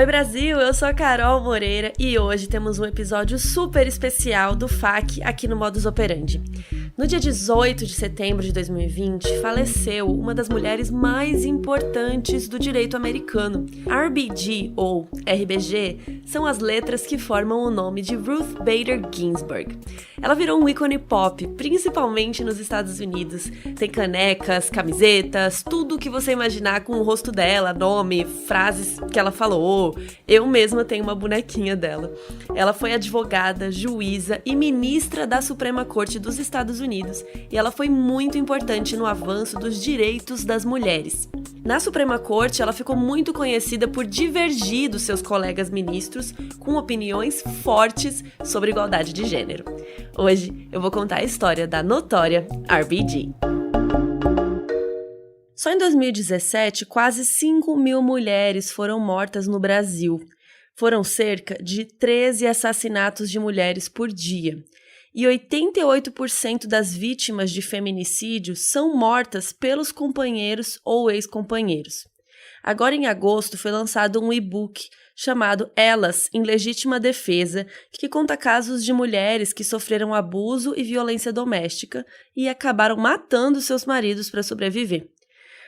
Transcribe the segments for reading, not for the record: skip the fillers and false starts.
Oi Brasil, eu sou a Carol Moreira e hoje temos um episódio super especial do FAQ aqui no Modus Operandi. No dia 18 de setembro de 2020, faleceu uma das mulheres mais importantes do direito americano. RBG, ou RBG, são as letras que formam o nome de Ruth Bader Ginsburg. Ela virou um ícone pop, principalmente nos Estados Unidos. Tem canecas, camisetas, tudo o que você imaginar com o rosto dela, nome, frases que ela falou. Eu mesma tenho uma bonequinha dela. Ela foi advogada, juíza e ministra da Suprema Corte dos Estados Unidos e ela foi muito importante no avanço dos direitos das mulheres. Na Suprema Corte, ela ficou muito conhecida por divergir dos seus colegas ministros com opiniões fortes sobre igualdade de gênero. Hoje eu vou contar a história da notória RBG. Só em 2017, quase 5 mil mulheres foram mortas no Brasil. Foram cerca de 13 assassinatos de mulheres por dia. E 88% das vítimas de feminicídio são mortas pelos companheiros ou ex-companheiros. Agora, em agosto, foi lançado um e-book chamado Elas, em Legítima Defesa, que conta casos de mulheres que sofreram abuso e violência doméstica e acabaram matando seus maridos para sobreviver.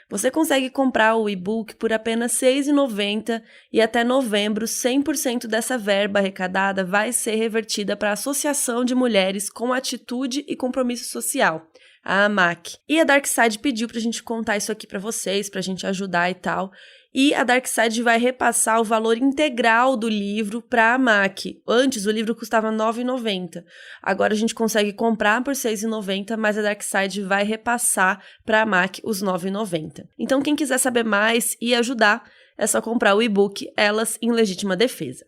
Você consegue comprar o e-book por apenas R$ 6,90 e até novembro 100% dessa verba arrecadada vai ser revertida para a Associação de Mulheres com Atitude e Compromisso Social, a AMAC. E a Darkside pediu pra gente contar isso aqui pra vocês, pra gente ajudar e tal. E a Darkside vai repassar o valor integral do livro para a AMAC. Antes o livro custava R$ 9,90. Agora a gente consegue comprar por R$ 6,90, mas a Darkside vai repassar para a AMAC os R$ 9,90. Então quem quiser saber mais e ajudar, é só comprar o e-book Elas em Legítima Defesa.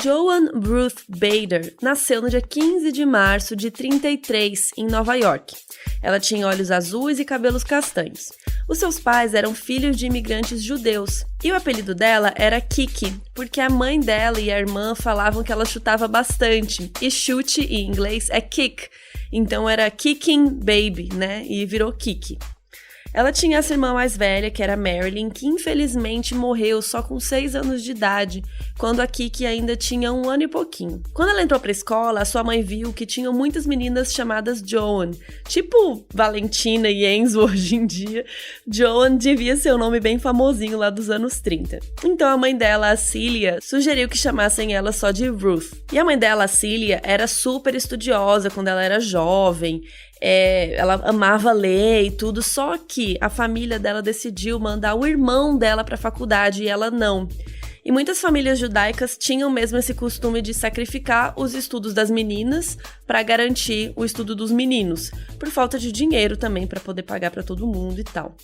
Joan Ruth Bader nasceu no dia 15 de março de 1933, em Nova York. Ela tinha olhos azuis e cabelos castanhos. Os seus pais eram filhos de imigrantes judeus. E o apelido dela era Kiki, porque a mãe dela e a irmã falavam que ela chutava bastante. E chute em inglês é kick. Então era Kicking Baby, né? E virou Kiki. Ela tinha essa irmã mais velha, que era Marilyn, que infelizmente morreu só com 6 anos de idade, quando a Kiki ainda tinha 1 ano e pouquinho. Quando ela entrou pra escola, a sua mãe viu que tinham muitas meninas chamadas Joan, tipo Valentina e Enzo hoje em dia. Joan devia ser um nome bem famosinho lá dos anos 30. Então a mãe dela, a Cília, sugeriu que chamassem ela só de Ruth. E a mãe dela, a Cília, era super estudiosa quando ela era jovem. Ela amava ler e tudo, só que a família dela decidiu mandar o irmão dela para a faculdade e ela não. E muitas famílias judaicas tinham mesmo esse costume de sacrificar os estudos das meninas para garantir o estudo dos meninos, por falta de dinheiro também para poder pagar para todo mundo e tal.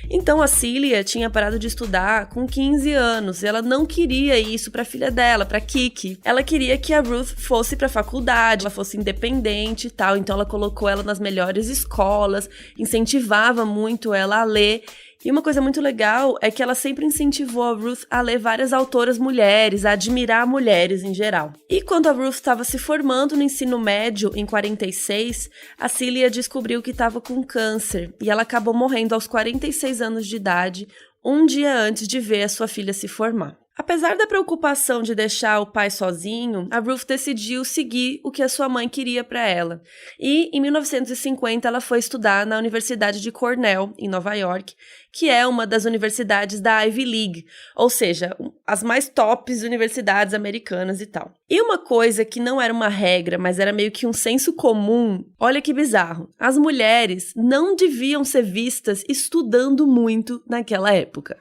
Então a Cília tinha parado de estudar com 15 anos e ela não queria isso para a filha dela, para Kiki. Ela queria que a Ruth fosse para a faculdade, ela fosse independente e tal, então ela colocou ela nas melhores escolas, incentivava muito ela a ler. E uma coisa muito legal é que ela sempre incentivou a Ruth a ler várias autoras mulheres, a admirar mulheres em geral. E quando a Ruth estava se formando no ensino médio, em 46, a Cília descobriu que estava com câncer e ela acabou morrendo aos 46 anos de idade, um dia antes de ver a sua filha se formar. Apesar da preocupação de deixar o pai sozinho, a Ruth decidiu seguir o que a sua mãe queria para ela. E, em 1950, ela foi estudar na Universidade de Cornell, em Nova York, que é uma das universidades da Ivy League, ou seja, as mais tops universidades americanas e tal. E uma coisa que não era uma regra, mas era meio que um senso comum, olha que bizarro, as mulheres não deviam ser vistas estudando muito naquela época.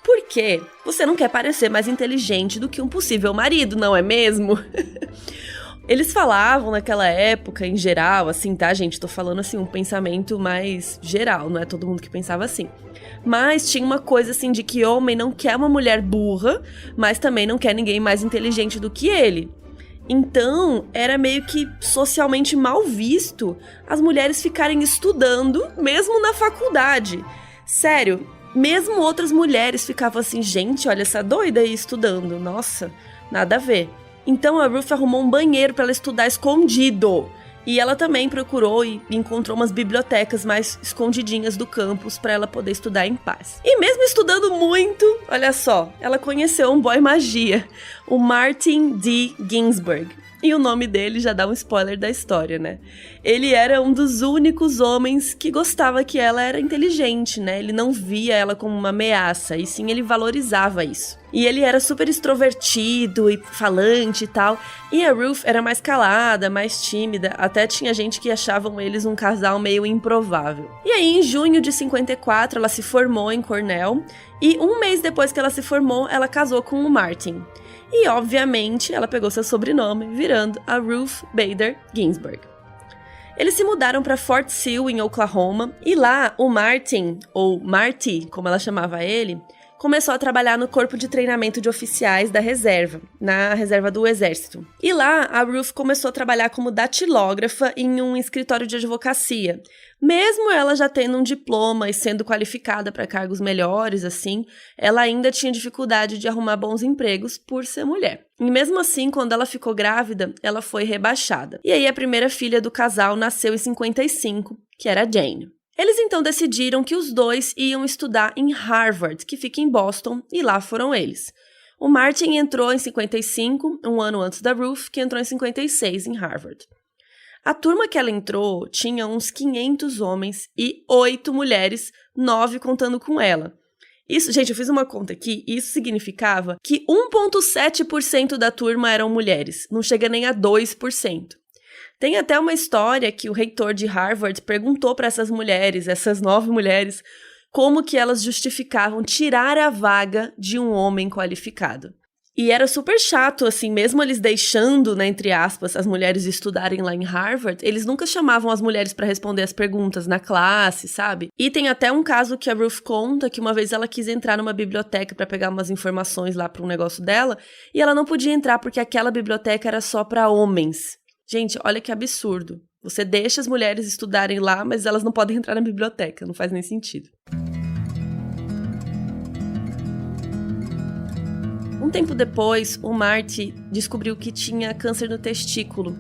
Porque você não quer parecer mais inteligente do que um possível marido, não é mesmo? Eles falavam naquela época, em geral, assim, tá, gente? Tô falando, assim, um pensamento mais geral, não é todo mundo que pensava assim. Mas tinha uma coisa, assim, de que homem não quer uma mulher burra, mas também não quer ninguém mais inteligente do que ele. Então, era meio que socialmente mal visto as mulheres ficarem estudando, mesmo na faculdade. Sério. Mesmo outras mulheres ficavam assim, gente, olha essa doida aí estudando, nossa, nada a ver. Então a Ruth arrumou um banheiro para ela estudar escondido. E ela também procurou e encontrou umas bibliotecas mais escondidinhas do campus para ela poder estudar em paz. E mesmo estudando muito, olha só, ela conheceu um boy magia, o Martin D. Ginsburg. E o nome dele já dá um spoiler da história, né? Ele era um dos únicos homens que gostava que ela era inteligente, né? Ele não via ela como uma ameaça, e sim ele valorizava isso. E ele era super extrovertido e falante e tal. E a Ruth era mais calada, mais tímida. Até tinha gente que achavam eles um casal meio improvável. E aí, em junho de 54, ela se formou em Cornell. E um mês depois que ela se formou, ela casou com o Martin. E, obviamente, ela pegou seu sobrenome, virando a Ruth Bader Ginsburg. Eles se mudaram para Fort Sill, em Oklahoma, e lá o Martin, ou Marty, como ela chamava ele, começou a trabalhar no corpo de treinamento de oficiais da reserva, na reserva do exército. E lá, a Ruth começou a trabalhar como datilógrafa em um escritório de advocacia. Mesmo ela já tendo um diploma e sendo qualificada para cargos melhores, assim, ela ainda tinha dificuldade de arrumar bons empregos por ser mulher. E mesmo assim, quando ela ficou grávida, ela foi rebaixada. E aí a primeira filha do casal nasceu em 55, que era a Jane. Eles então decidiram que os dois iam estudar em Harvard, que fica em Boston, e lá foram eles. O Martin entrou em 55, um ano antes da Ruth, que entrou em 56 em Harvard. A turma que ela entrou tinha uns 500 homens e 8 mulheres, 9 contando com ela. Isso, gente, eu fiz uma conta aqui, isso significava que 1,7% da turma eram mulheres, não chega nem a 2%. Tem até uma história que o reitor de Harvard perguntou para essas mulheres, essas 9 mulheres, como que elas justificavam tirar a vaga de um homem qualificado. E era super chato, assim, mesmo eles deixando, né, entre aspas, as mulheres estudarem lá em Harvard, eles nunca chamavam as mulheres para responder as perguntas na classe, sabe? E tem até um caso que a Ruth conta que uma vez ela quis entrar numa biblioteca para pegar umas informações lá para um negócio dela, e ela não podia entrar porque aquela biblioteca era só para homens. Gente, olha que absurdo. Você deixa as mulheres estudarem lá, mas elas não podem entrar na biblioteca, não faz nem sentido. Um tempo depois, o Marty descobriu que tinha câncer no testículo.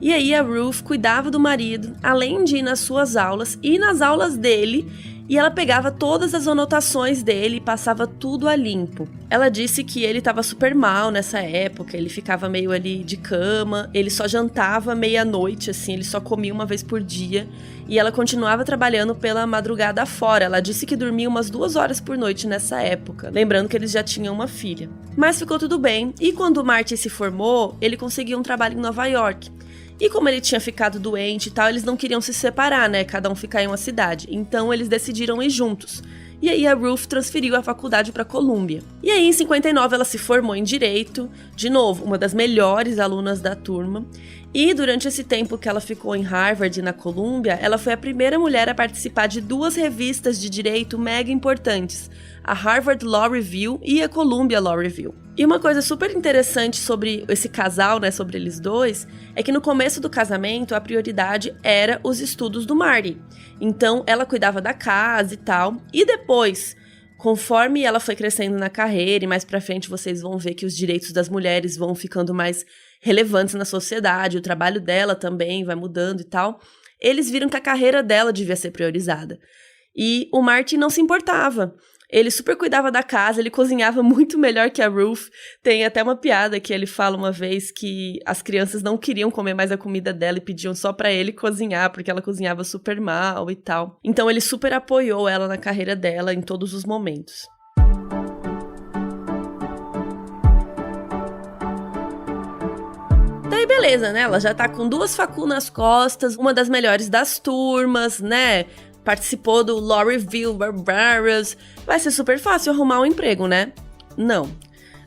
E aí a Ruth cuidava do marido, além de ir nas suas aulas e nas aulas dele, e ela pegava todas as anotações dele e passava tudo a limpo. Ela disse que ele estava super mal nessa época, ele ficava meio ali de cama, ele só jantava meia-noite, assim, ele só comia uma vez por dia, e ela continuava trabalhando pela madrugada fora. Ela disse que dormia umas 2 horas por noite nessa época, lembrando que eles já tinham uma filha. Mas ficou tudo bem, e quando o Marty se formou, ele conseguiu um trabalho em Nova York. E como ele tinha ficado doente e tal, eles não queriam se separar, né? Cada um ficar em uma cidade. Então eles decidiram ir juntos. E aí a Ruth transferiu a faculdade para Columbia. E aí em 59 ela se formou em Direito, de novo, uma das melhores alunas da turma. E durante esse tempo que ela ficou em Harvard e na Columbia, ela foi a primeira mulher a participar de 2 revistas de direito mega importantes, a Harvard Law Review e a Columbia Law Review. E uma coisa super interessante sobre esse casal, né, sobre eles dois, é que no começo do casamento a prioridade era os estudos do Marty. Então ela cuidava da casa e tal, e depois, conforme ela foi crescendo na carreira e mais pra frente vocês vão ver que os direitos das mulheres vão ficando mais relevantes na sociedade, o trabalho dela também vai mudando e tal, eles viram que a carreira dela devia ser priorizada. E o Marty não se importava. Ele super cuidava da casa, ele cozinhava muito melhor que a Ruth. Tem até uma piada que ele fala uma vez que as crianças não queriam comer mais a comida dela e pediam só pra ele cozinhar, porque ela cozinhava super mal e tal. Então ele super apoiou ela na carreira dela em todos os momentos. Daí beleza, né? Ela já tá com 2 facu nas costas, uma das melhores das turmas, né? Participou do Law Review Barbaras. Vai ser super fácil arrumar um emprego, né? Não.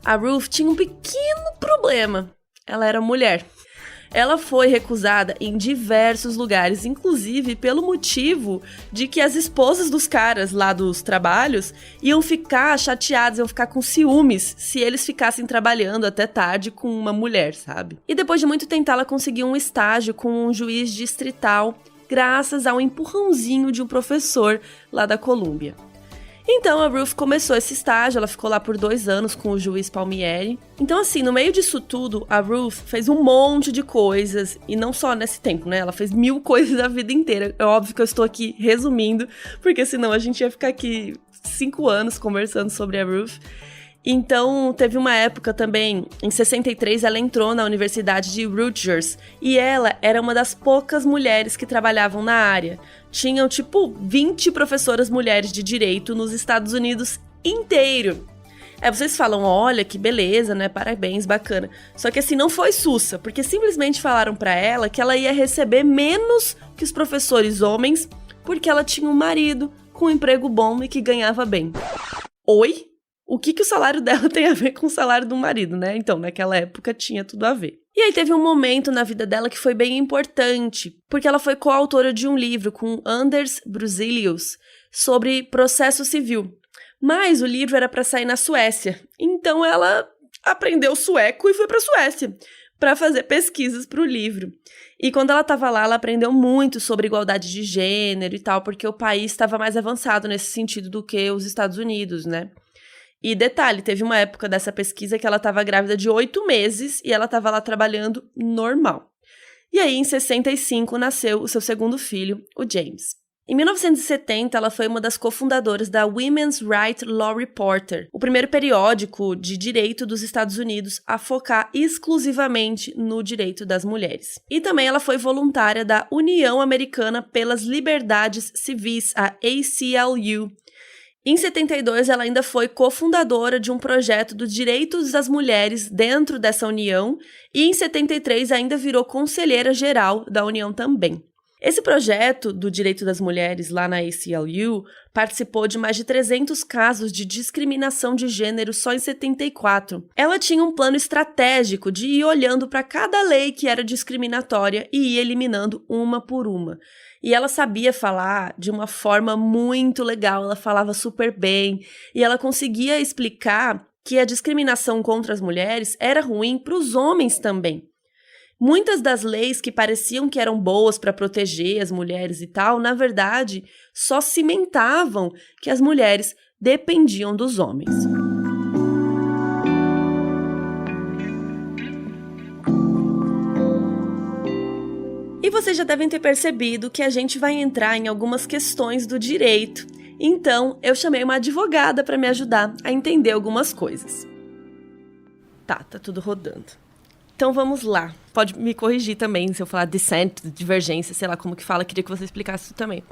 A Ruth tinha um pequeno problema. Ela era mulher. Ela foi recusada em diversos lugares, inclusive pelo motivo de que as esposas dos caras lá dos trabalhos iam ficar chateadas, iam ficar com ciúmes se eles ficassem trabalhando até tarde com uma mulher, sabe? E depois de muito tentar, ela conseguiu um estágio com um juiz distrital, graças ao empurrãozinho de um professor lá da Columbia. Então a Ruth começou esse estágio, ela ficou lá por 2 anos com o juiz Palmieri. Então assim, no meio disso tudo, a Ruth fez um monte de coisas, e não só nesse tempo, né? Ela fez 1000 coisas a vida inteira. É óbvio que eu estou aqui resumindo, porque senão a gente ia ficar aqui 5 anos conversando sobre a Ruth. Então, teve uma época também, em 63, ela entrou na Universidade de Rutgers, e ela era uma das poucas mulheres que trabalhavam na área. Tinham, 20 professoras mulheres de direito nos Estados Unidos inteiro. Vocês falam, olha, que beleza, né, parabéns, bacana. Só que assim, não foi sussa, porque simplesmente falaram pra ela que ela ia receber menos que os professores homens, porque ela tinha um marido com um emprego bom e que ganhava bem. Oi? O que o salário dela tem a ver com o salário do marido, né? Então, naquela época tinha tudo a ver. E aí teve um momento na vida dela que foi bem importante, porque ela foi coautora de um livro com Anders Bruzelius sobre processo civil. Mas o livro era para sair na Suécia, então ela aprendeu sueco e foi para a Suécia para fazer pesquisas para o livro. E quando ela estava lá, ela aprendeu muito sobre igualdade de gênero e tal, porque o país estava mais avançado nesse sentido do que os Estados Unidos, né? E detalhe, teve uma época dessa pesquisa que ela estava grávida de 8 meses e ela estava lá trabalhando normal. E aí, em 65, nasceu o seu segundo filho, o James. Em 1970, ela foi uma das cofundadoras da Women's Right Law Reporter, o primeiro periódico de direito dos Estados Unidos a focar exclusivamente no direito das mulheres. E também ela foi voluntária da União Americana pelas Liberdades Civis, a ACLU. Em 72, ela ainda foi cofundadora de um projeto dos direitos das mulheres dentro dessa união e em 73 ainda virou conselheira geral da união também. Esse projeto do direito das mulheres lá na ACLU participou de mais de 300 casos de discriminação de gênero só em 74. Ela tinha um plano estratégico de ir olhando para cada lei que era discriminatória e ir eliminando uma por uma. E ela sabia falar de uma forma muito legal, ela falava super bem, e ela conseguia explicar que a discriminação contra as mulheres era ruim para os homens também. Muitas das leis que pareciam que eram boas para proteger as mulheres e tal, na verdade, só cimentavam que as mulheres dependiam dos homens. E vocês já devem ter percebido que a gente vai entrar em algumas questões do direito. Então, eu chamei uma advogada para me ajudar a entender algumas coisas. Tá tudo rodando. Então vamos lá. Pode me corrigir também se eu falar dissent, divergência, sei lá como que fala. Queria que você explicasse isso também.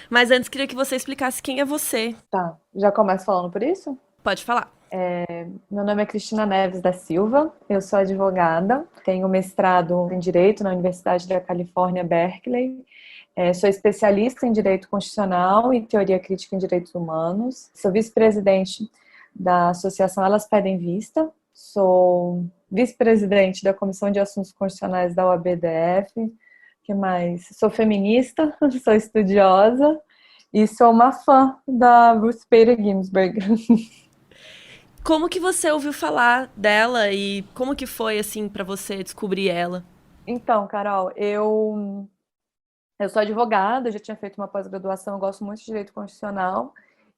Mas antes, queria que você explicasse quem é você. Tá, já começo falando por isso? Pode falar. Meu nome é Cristina Neves da Silva, eu sou advogada, tenho mestrado em Direito na Universidade da Califórnia, Berkeley. Sou especialista em Direito Constitucional e Teoria Crítica em Direitos Humanos. Sou vice-presidente da Associação Elas Pedem Vista. Sou vice-presidente da Comissão de Assuntos Constitucionais da OAB-DF. Que mais? Sou feminista, sou estudiosa e sou uma fã da Ruth Bader Ginsburg. Como que você ouviu falar dela e como que foi, assim, para você descobrir ela? Então, Carol, eu sou advogada, já tinha feito uma pós-graduação, eu gosto muito de Direito Constitucional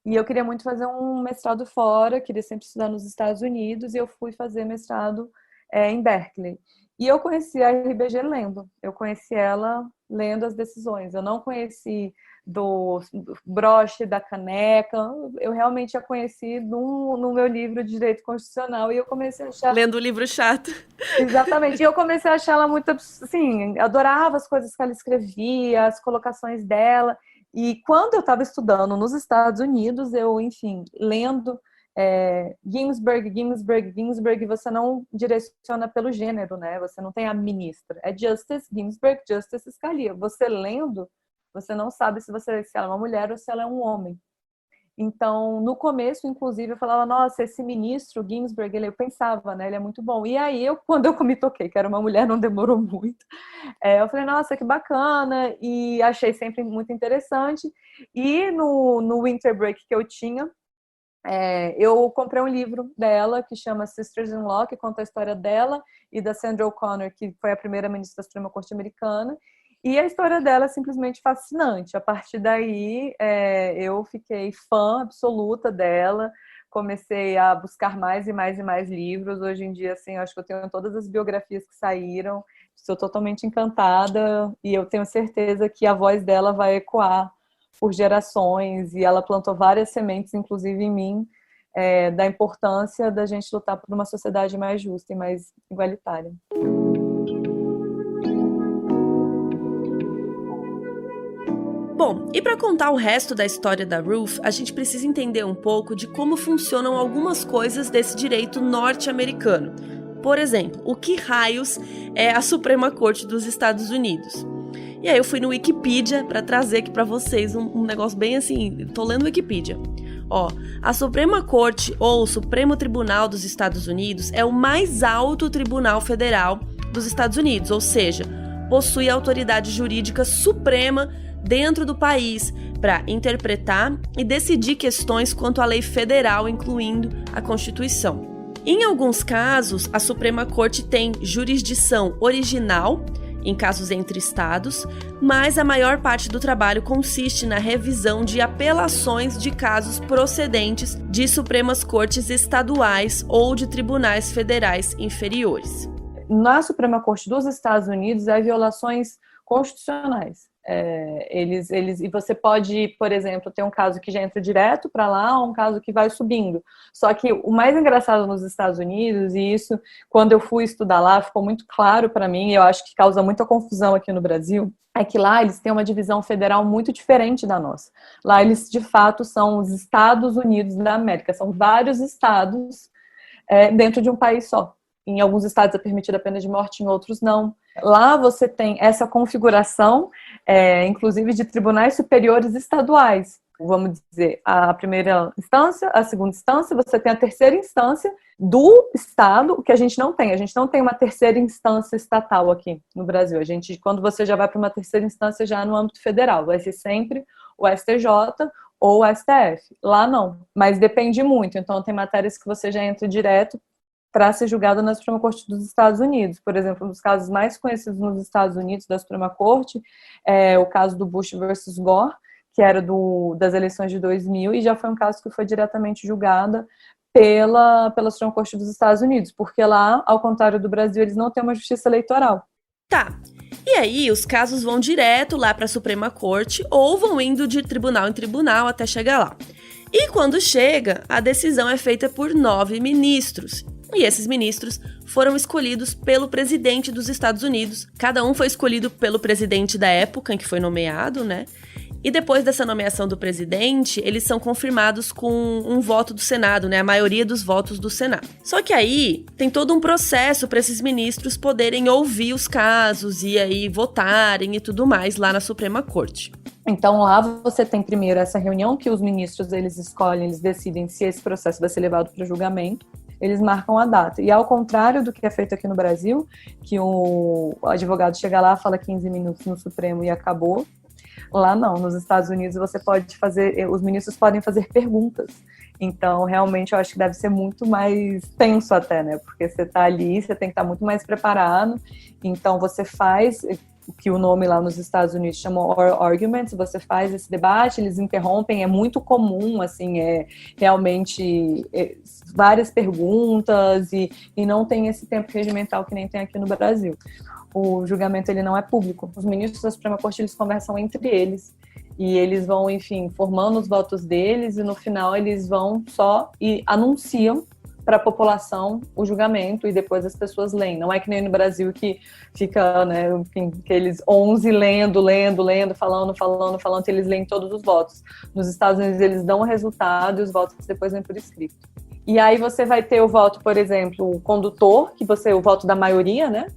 e eu queria muito fazer um mestrado fora, queria sempre estudar nos Estados Unidos e eu fui fazer mestrado em Berkeley. E eu conheci a RBG lendo, eu conheci ela lendo as decisões, eu não conheci do broche, da caneca, eu realmente a conheci no meu livro de Direito Constitucional e eu comecei a achar... Lendo o livro chato. Exatamente, e eu comecei a achar ela muito, assim, adorava as coisas que ela escrevia, as colocações dela, e quando eu estava estudando nos Estados Unidos, eu, enfim, lendo Ginsburg, você não direciona pelo gênero, né? Você não tem a ministra. É Justice Ginsburg, Justice Scalia. Você lendo, você não sabe se ela é uma mulher ou se ela é um homem. Então, no começo, inclusive, eu falava, nossa, esse ministro Ginsburg, eu pensava, né? Ele é muito bom. E aí, quando eu me toquei, que era uma mulher, não demorou muito. Eu falei, nossa, que bacana. E achei sempre muito interessante. E no winter break que eu tinha, eu comprei um livro dela que chama Sisters in Law, que conta a história dela e da Sandra O'Connor, que foi a primeira ministra da Suprema Corte Americana. E a história dela é simplesmente fascinante. A partir daí, eu fiquei fã absoluta dela, comecei a buscar mais e mais e mais livros. Hoje em dia, assim, eu acho que eu tenho todas as biografias que saíram, estou totalmente encantada e eu tenho certeza que a voz dela vai ecoar por gerações, e ela plantou várias sementes, inclusive em mim, da importância da gente lutar por uma sociedade mais justa e mais igualitária. Bom, e para contar o resto da história da Ruth, a gente precisa entender um pouco de como funcionam algumas coisas desse direito norte-americano. Por exemplo, o que raios é a Suprema Corte dos Estados Unidos? E aí eu fui no Wikipedia para trazer aqui para vocês um negócio bem assim, tô lendo Wikipedia. Ó, a Suprema Corte ou Supremo Tribunal dos Estados Unidos é o mais alto tribunal federal dos Estados Unidos, ou seja, possui a autoridade jurídica suprema dentro do país para interpretar e decidir questões quanto à lei federal, incluindo a Constituição. Em alguns casos, a Suprema Corte tem jurisdição original em casos entre estados, mas a maior parte do trabalho consiste na revisão de apelações de casos procedentes de Supremas Cortes estaduais ou de tribunais federais inferiores. Na Suprema Corte dos Estados Unidos, há violações constitucionais. E você pode, por exemplo, ter um caso que já entra direto para lá ou um caso que vai subindo. Só que o mais engraçado nos Estados Unidos, e isso, quando eu fui estudar lá, ficou muito claro para mim, e eu acho que causa muita confusão aqui no Brasil, é que lá eles têm uma divisão federal muito diferente da nossa. Lá eles, de fato, são os Estados Unidos da América, são vários estados dentro de um país só. Em alguns estados é permitida a pena de morte, em outros não. Lá você tem essa configuração, inclusive de tribunais superiores estaduais. Vamos dizer, a primeira instância, a segunda instância, você tem a terceira instância do estado, o que a gente não tem. A gente não tem uma terceira instância estatal aqui no Brasil. Quando você já vai para uma terceira instância, já no âmbito federal, vai ser sempre o STJ ou o STF. Lá não, mas depende muito. Então tem matérias que você já entra direto para ser julgada na Suprema Corte dos Estados Unidos. Por exemplo, um dos casos mais conhecidos nos Estados Unidos da Suprema Corte é o caso do Bush versus Gore, que era das eleições de 2000, e já foi um caso que foi diretamente julgado pela Suprema Corte dos Estados Unidos, porque lá, ao contrário do Brasil, eles não têm uma justiça eleitoral. Tá. E aí, os casos vão direto lá para a Suprema Corte ou vão indo de tribunal em tribunal até chegar lá. E quando chega, a decisão é feita por 9 ministros. E esses ministros foram escolhidos pelo presidente dos Estados Unidos. Cada um foi escolhido pelo presidente da época em que foi nomeado, né? E depois dessa nomeação do presidente, eles são confirmados com um voto do Senado, né? A maioria dos votos do Senado. Só que aí tem todo um processo para esses ministros poderem ouvir os casos e aí votarem e tudo mais lá na Suprema Corte. Então lá você tem primeiro essa reunião que os ministros eles escolhem, eles decidem se esse processo vai ser levado para julgamento. Eles marcam a data. E ao contrário do que é feito aqui no Brasil, que o advogado chega lá, fala 15 minutos no Supremo e acabou, lá não. Nos Estados Unidos você pode fazer, os ministros podem fazer perguntas. Então, realmente, eu acho que deve ser muito mais tenso até, né? Porque você está ali, você tem que estar muito mais preparado. Então, você faz o que o nome lá nos Estados Unidos chama oral arguments, você faz esse debate, eles interrompem, é muito comum, assim, realmente várias perguntas e não tem esse tempo regimental que nem tem aqui no Brasil. O julgamento, ele não é público. Os ministros da Suprema Corte, eles conversam entre eles e eles vão, enfim, formando os votos deles e no final eles vão só e anunciam para a população o julgamento e depois as pessoas leem. Não é que nem no Brasil que fica, né, enfim, aqueles 11 lendo, falando, e eles leem todos os votos. Nos Estados Unidos eles dão o resultado e os votos depois vêm por escrito. E aí você vai ter o voto, por exemplo, o condutor, o voto da maioria, né?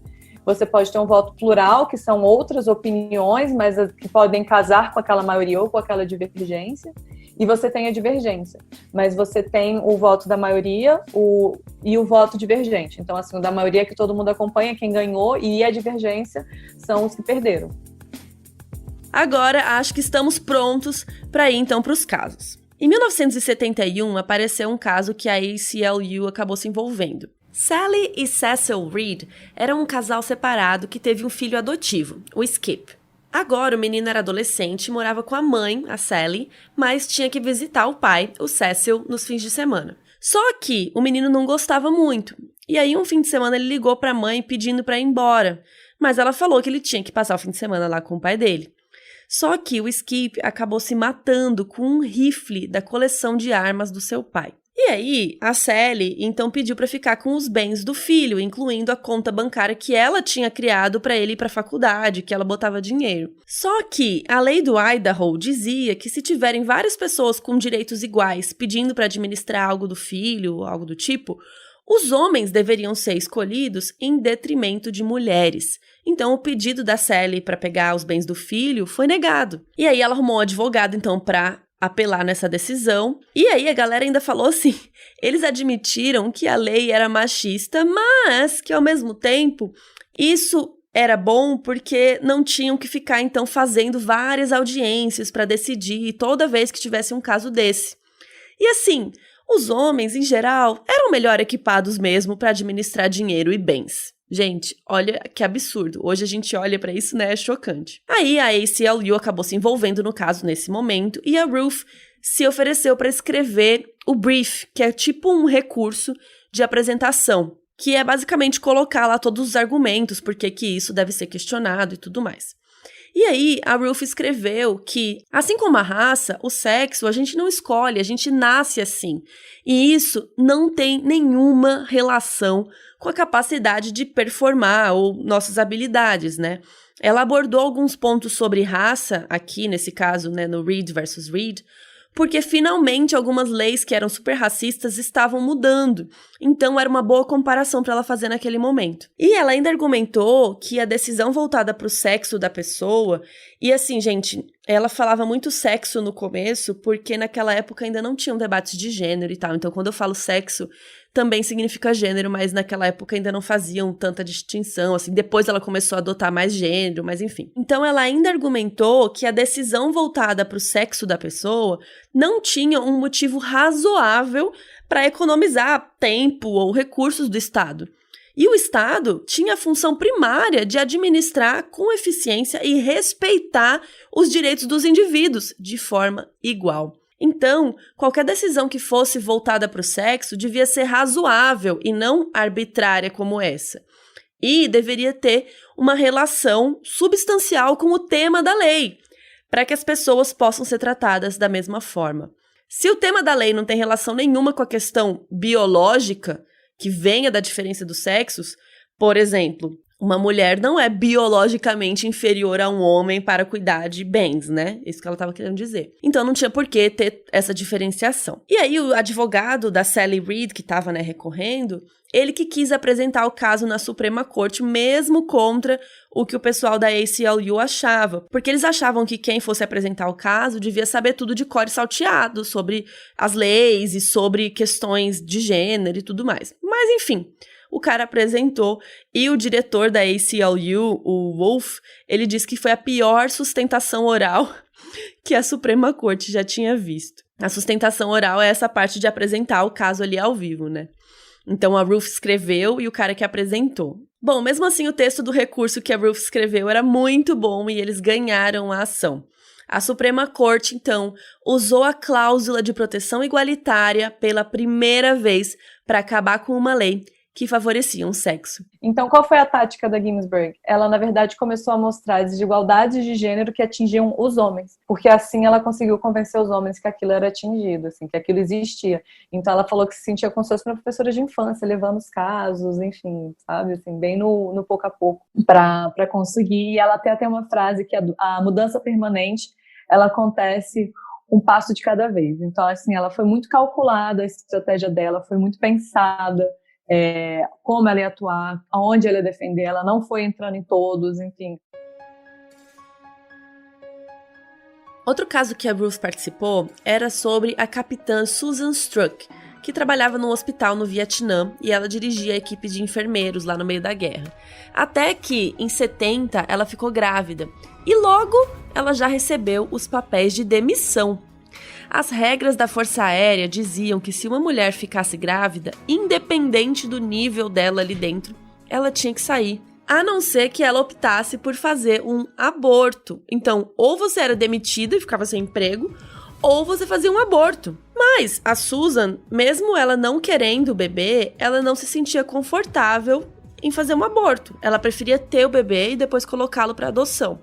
Você pode ter um voto plural, que são outras opiniões, mas que podem casar com aquela maioria ou com aquela divergência. E você tem a divergência, mas você tem o voto da maioria e o voto divergente. Então, assim, o da maioria que todo mundo acompanha, quem ganhou, e a divergência são os que perderam. Agora, acho que estamos prontos para ir, então, para os casos. Em 1971, apareceu um caso que a ACLU acabou se envolvendo. Sally e Cecil Reed eram um casal separado que teve um filho adotivo, o Skip. Agora o menino era adolescente e morava com a mãe, a Sally, mas tinha que visitar o pai, o Cecil, nos fins de semana. Só que o menino não gostava muito, e aí um fim de semana ele ligou pra mãe pedindo pra ir embora, mas ela falou que ele tinha que passar o fim de semana lá com o pai dele. Só que o Skip acabou se matando com um rifle da coleção de armas do seu pai. E aí, a Sally então pediu para ficar com os bens do filho, incluindo a conta bancária que ela tinha criado para ele ir para a faculdade, que ela botava dinheiro. Só que a lei do Idaho dizia que se tiverem várias pessoas com direitos iguais pedindo para administrar algo do filho, algo do tipo, os homens deveriam ser escolhidos em detrimento de mulheres. Então, o pedido da Sally para pegar os bens do filho foi negado. E aí, ela arrumou um advogado, então, para apelar nessa decisão. E aí, a galera ainda falou assim, eles admitiram que a lei era machista, mas que, ao mesmo tempo, isso era bom porque não tinham que ficar, então, fazendo várias audiências para decidir toda vez que tivesse um caso desse. E assim, os homens, em geral, eram melhor equipados mesmo para administrar dinheiro e bens. Gente, olha que absurdo. Hoje a gente olha pra isso, né? É chocante. Aí a ACLU acabou se envolvendo no caso nesse momento e a Ruth se ofereceu para escrever o brief, que é tipo um recurso de apresentação, que é basicamente colocar lá todos os argumentos, porque que isso deve ser questionado e tudo mais. E aí, a Ruth escreveu que, assim como a raça, o sexo, a gente não escolhe, a gente nasce assim. E isso não tem nenhuma relação com a capacidade de performar ou nossas habilidades, né? Ela abordou alguns pontos sobre raça, aqui nesse caso, né, no Reed versus Reed, porque finalmente algumas leis que eram super racistas estavam mudando. Então era uma boa comparação para ela fazer naquele momento. E ela ainda argumentou que a decisão voltada para o sexo da pessoa, e assim, gente, ela falava muito sexo no começo, porque naquela época ainda não tinham debates de gênero e tal. Então quando eu falo sexo, também significa gênero, mas naquela época ainda não faziam tanta distinção, assim, depois ela começou a adotar mais gênero, mas enfim. Então ela ainda argumentou que a decisão voltada para o sexo da pessoa não tinha um motivo razoável para economizar tempo ou recursos do Estado. E o Estado tinha a função primária de administrar com eficiência e respeitar os direitos dos indivíduos de forma igual. Então, qualquer decisão que fosse voltada para o sexo devia ser razoável e não arbitrária como essa. E deveria ter uma relação substancial com o tema da lei, para que as pessoas possam ser tratadas da mesma forma. Se o tema da lei não tem relação nenhuma com a questão biológica, que venha da diferença dos sexos, por exemplo, uma mulher não é biologicamente inferior a um homem para cuidar de bens, né? Isso que ela estava querendo dizer. Então não tinha por que ter essa diferenciação. E aí o advogado da Sally Reed, que estava, né, recorrendo, ele que quis apresentar o caso na Suprema Corte, mesmo contra o que o pessoal da ACLU achava. Porque eles achavam que quem fosse apresentar o caso devia saber tudo de cor e salteado sobre as leis e sobre questões de gênero e tudo mais. Mas enfim, o cara apresentou e o diretor da ACLU, o Wolf, ele disse que foi a pior sustentação oral que a Suprema Corte já tinha visto. A sustentação oral é essa parte de apresentar o caso ali ao vivo, né? Então a Ruth escreveu e o cara que apresentou. Bom, mesmo assim o texto do recurso que a Ruth escreveu era muito bom e eles ganharam a ação. A Suprema Corte, então, usou a cláusula de proteção igualitária pela primeira vez para acabar com uma lei que favoreciam o sexo. Então, qual foi a tática da Ginsburg? Ela, na verdade, começou a mostrar as desigualdades de gênero que atingiam os homens, porque assim ela conseguiu convencer os homens que aquilo era atingido, assim, que aquilo existia. Então, ela falou que se sentia como se fosse uma professora de infância, levando os casos, enfim, sabe, assim, bem no pouco a pouco, para conseguir. E ela tem até uma frase que a mudança permanente, ela acontece um passo de cada vez. Então, assim, ela foi muito calculada, a estratégia dela foi muito pensada, como ela ia atuar, aonde ela ia defender, ela não foi entrando em todos, enfim. Outro caso que a Ruth participou era sobre a capitã Susan Struck, que trabalhava num hospital no Vietnã e ela dirigia a equipe de enfermeiros lá no meio da guerra. Até que, em 70, ela ficou grávida e logo ela já recebeu os papéis de demissão. As regras da Força Aérea diziam que se uma mulher ficasse grávida, independente do nível dela ali dentro, ela tinha que sair. a não ser que ela optasse por fazer um aborto. Então, ou você era demitida e ficava sem emprego, ou você fazia um aborto. Mas a Susan, mesmo ela não querendo o bebê, ela não se sentia confortável em fazer um aborto. Ela preferia ter o bebê e depois colocá-lo para adoção.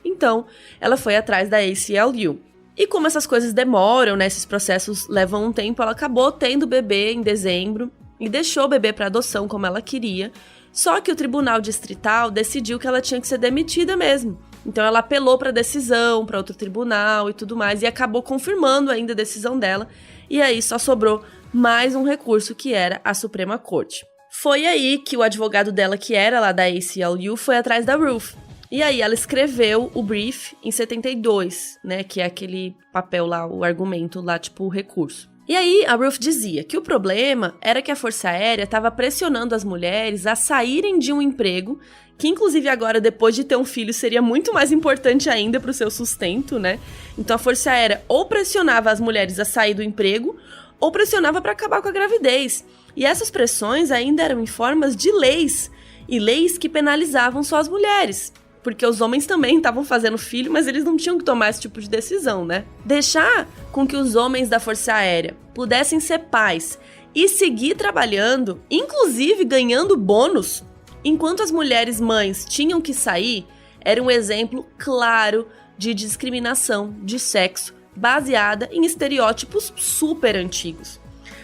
Então, ela foi atrás da ACLU. E como essas coisas demoram, né, esses processos levam um tempo, ela acabou tendo o bebê em dezembro e deixou o bebê para adoção como ela queria. Só que o Tribunal Distrital decidiu que ela tinha que ser demitida mesmo. Então ela apelou para a decisão, para outro tribunal e tudo mais, e acabou confirmando ainda a decisão dela. E aí só sobrou mais um recurso, que era a Suprema Corte. Foi aí que o advogado dela, que era lá da ACLU, foi atrás da Ruth. E aí ela escreveu o brief em 72, né, que é aquele papel lá, o argumento lá, tipo o recurso. E aí a Ruth dizia que o problema era que a Força Aérea estava pressionando as mulheres a saírem de um emprego, que inclusive agora, depois de ter um filho, seria muito mais importante ainda para o seu sustento, né? Então a Força Aérea ou pressionava as mulheres a sair do emprego, ou pressionava para acabar com a gravidez. E essas pressões ainda eram em formas de leis, e leis que penalizavam só as mulheres. Porque os homens também estavam fazendo filho, mas eles não tinham que tomar esse tipo de decisão, né? Deixar com que os homens da Força Aérea pudessem ser pais e seguir trabalhando, inclusive ganhando bônus, enquanto as mulheres mães tinham que sair, era um exemplo claro de discriminação de sexo baseada em estereótipos super antigos.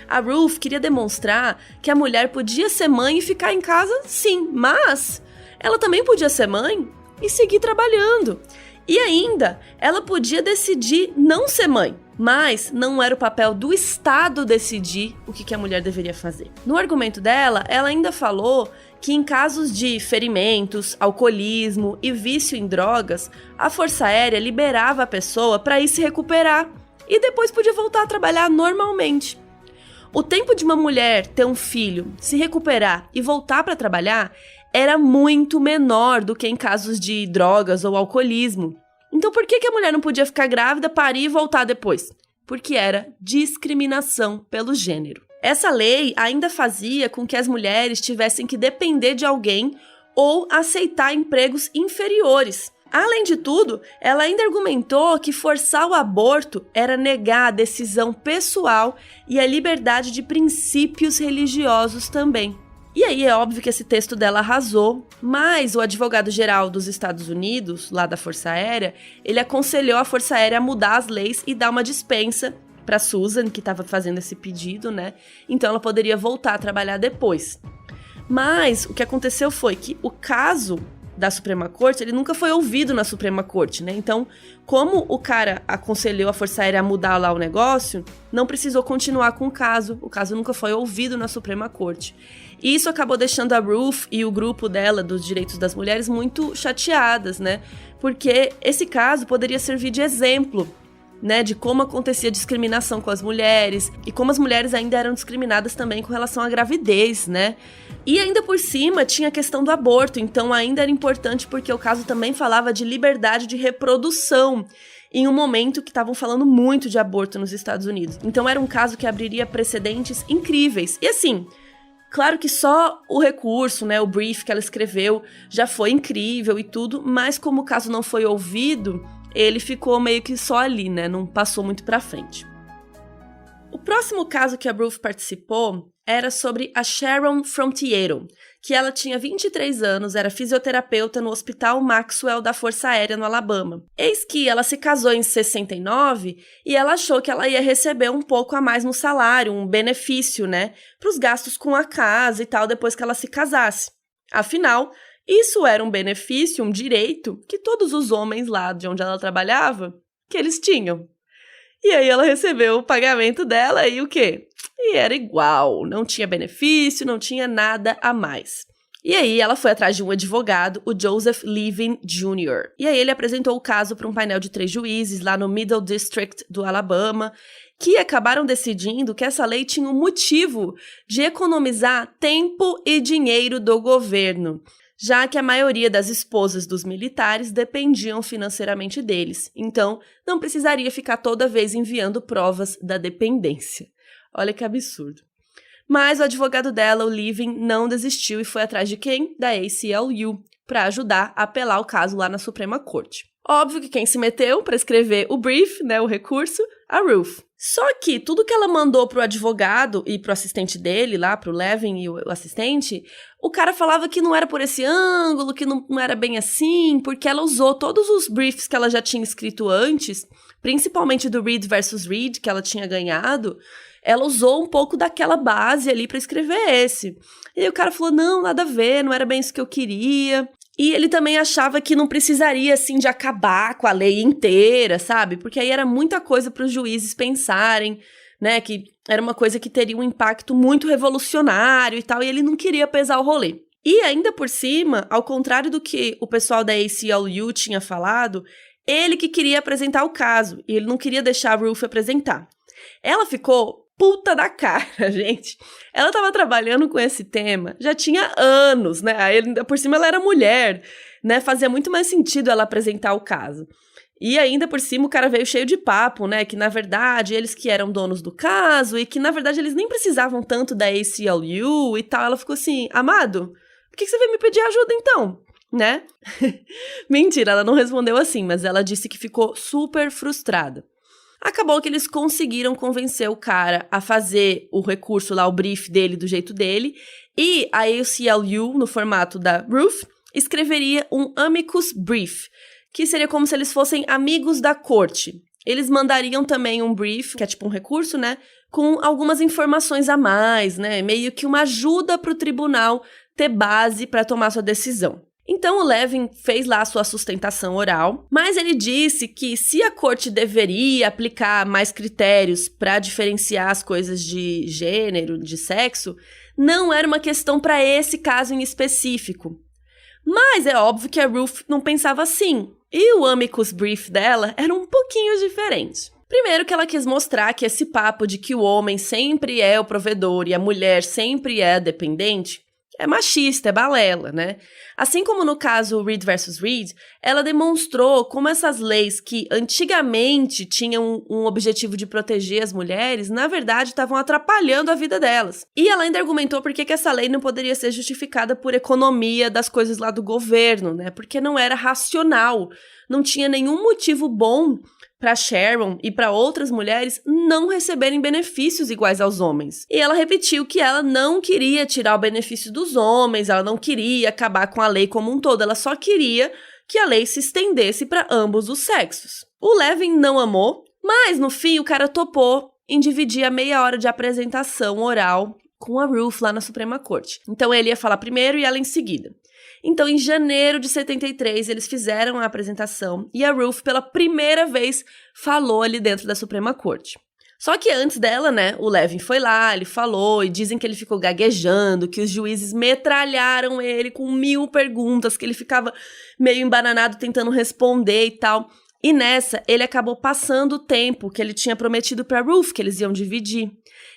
A Ruth queria demonstrar que a mulher podia ser mãe e ficar em casa, sim, mas ela também podia ser mãe e seguir trabalhando. E ainda, ela podia decidir não ser mãe, mas não era o papel do Estado decidir o que a mulher deveria fazer. No argumento dela, ela ainda falou que em casos de ferimentos, alcoolismo e vício em drogas, a Força Aérea liberava a pessoa para ir se recuperar e depois podia voltar a trabalhar normalmente. O tempo de uma mulher ter um filho, se recuperar e voltar para trabalhar era muito menor do que em casos de drogas ou alcoolismo. Então por que a mulher não podia ficar grávida, parir e voltar depois? Porque era discriminação pelo gênero. Essa lei ainda fazia com que as mulheres tivessem que depender de alguém ou aceitar empregos inferiores. Além de tudo, ela ainda argumentou que forçar o aborto era negar a decisão pessoal e a liberdade de princípios religiosos também. E aí é óbvio que esse texto dela arrasou, mas o advogado-geral dos Estados Unidos, lá da Força Aérea, ele aconselhou a Força Aérea a mudar as leis e dar uma dispensa para Susan, que estava fazendo esse pedido, né? Então ela poderia voltar a trabalhar depois. Mas o que aconteceu foi que o caso da Suprema Corte, ele nunca foi ouvido na Suprema Corte, né? Então, como o cara aconselhou a Força Aérea a mudar lá o negócio, não precisou continuar com o caso nunca foi ouvido na Suprema Corte. E isso acabou deixando a Ruth e o grupo dela dos direitos das mulheres muito chateadas, né? Porque esse caso poderia servir de exemplo, né, de como acontecia discriminação com as mulheres e como as mulheres ainda eram discriminadas também com relação à gravidez, né? E ainda por cima tinha a questão do aborto, então ainda era importante porque o caso também falava de liberdade de reprodução, em um momento que estavam falando muito de aborto nos Estados Unidos. Então era um caso que abriria precedentes incríveis. E assim, claro que só o recurso, né, o brief que ela escreveu já foi incrível e tudo, mas como o caso não foi ouvido, ele ficou meio que só ali, né? Não passou muito pra frente. O próximo caso que a Ruth participou era sobre a Sharon Frontiero, que ela tinha 23 anos, era fisioterapeuta no Hospital Maxwell da Força Aérea no Alabama. Eis que ela se casou em 69 e ela achou que ela ia receber um pouco a mais no salário, um benefício, né? Para os gastos com a casa e tal, depois que ela se casasse. Afinal, isso era um benefício, um direito que todos os homens lá de onde ela trabalhava, que eles tinham. E aí ela recebeu o pagamento dela e o quê? E era igual, não tinha benefício, não tinha nada a mais. E aí ela foi atrás de um advogado, o Joseph Levin Jr. E aí ele apresentou o caso para um painel de 3 juízes lá no Middle District do Alabama, que acabaram decidindo que essa lei tinha um motivo de economizar tempo e dinheiro do governo, já que a maioria das esposas dos militares dependiam financeiramente deles. Então, não precisaria ficar toda vez enviando provas da dependência. Olha que absurdo. Mas o advogado dela, o Levin, não desistiu e foi atrás de quem? Da ACLU, para ajudar a apelar o caso lá na Suprema Corte. Óbvio que quem se meteu para escrever o brief, né, o recurso, a Ruth. Só que tudo que ela mandou pro advogado e pro assistente dele lá, pro Levin e o assistente, o cara falava que não era por esse ângulo, que não era bem assim, porque ela usou todos os briefs que ela já tinha escrito antes, principalmente do Reed versus Reed, que ela tinha ganhado, ela usou um pouco daquela base ali para escrever esse. E aí o cara falou, não, nada a ver, não era bem isso que eu queria. E ele também achava que não precisaria, assim, de acabar com a lei inteira, sabe? Porque aí era muita coisa para os juízes pensarem, né? Que era uma coisa que teria um impacto muito revolucionário e tal, e ele não queria pesar o rolê. E ainda por cima, ao contrário do que o pessoal da ACLU tinha falado, ele que queria apresentar o caso, e ele não queria deixar a Ruth apresentar. Ela ficou puta da cara, gente. Ela tava trabalhando com esse tema já tinha anos, né? Aí, por cima ela era mulher, né? Fazia muito mais sentido ela apresentar o caso. E ainda por cima o cara veio cheio de papo, né? Que na verdade eles que eram donos do caso e que na verdade eles nem precisavam tanto da ACLU e tal. Ela ficou assim, amado, por que você veio me pedir ajuda então? Né? Mentira, ela não respondeu assim, mas ela disse que ficou super frustrada. Acabou que eles conseguiram convencer o cara a fazer o recurso lá, o brief dele, do jeito dele, e a ACLU, no formato da Ruth, escreveria um amicus brief, que seria como se eles fossem amigos da corte. Eles mandariam também um brief, que é tipo um recurso, né, com algumas informações a mais, né, meio que uma ajuda para o tribunal ter base para tomar sua decisão. Então o Levin fez lá a sua sustentação oral, mas ele disse que se a corte deveria aplicar mais critérios para diferenciar as coisas de gênero, de sexo, não era uma questão para esse caso em específico. Mas é óbvio que a Ruth não pensava assim, e o amicus brief dela era um pouquinho diferente. Primeiro que ela quis mostrar que esse papo de que o homem sempre é o provedor e a mulher sempre é a dependente é machista, é balela, né? Assim como no caso Reed versus Reed, ela demonstrou como essas leis que antigamente tinham um objetivo de proteger as mulheres, na verdade estavam atrapalhando a vida delas. E ela ainda argumentou por que essa lei não poderia ser justificada por economia das coisas lá do governo, né? Porque não era racional, não tinha nenhum motivo bom para Sharon e para outras mulheres não receberem benefícios iguais aos homens. E ela repetiu que ela não queria tirar o benefício dos homens, ela não queria acabar com a lei como um todo, ela só queria que a lei se estendesse para ambos os sexos. O Levin não amou, mas no fim o cara topou em dividir a meia hora de apresentação oral com a Ruth lá na Suprema Corte. Então ele ia falar primeiro e ela em seguida. Então, em janeiro de 73, eles fizeram a apresentação e a Ruth, pela primeira vez, falou ali dentro da Suprema Corte. Só que antes dela, né, o Levin foi lá, ele falou e dizem que ele ficou gaguejando, que os juízes metralharam ele com 1000 perguntas, que ele ficava meio embananado tentando responder e tal. E nessa, ele acabou passando o tempo que ele tinha prometido para Ruth, que eles iam dividir.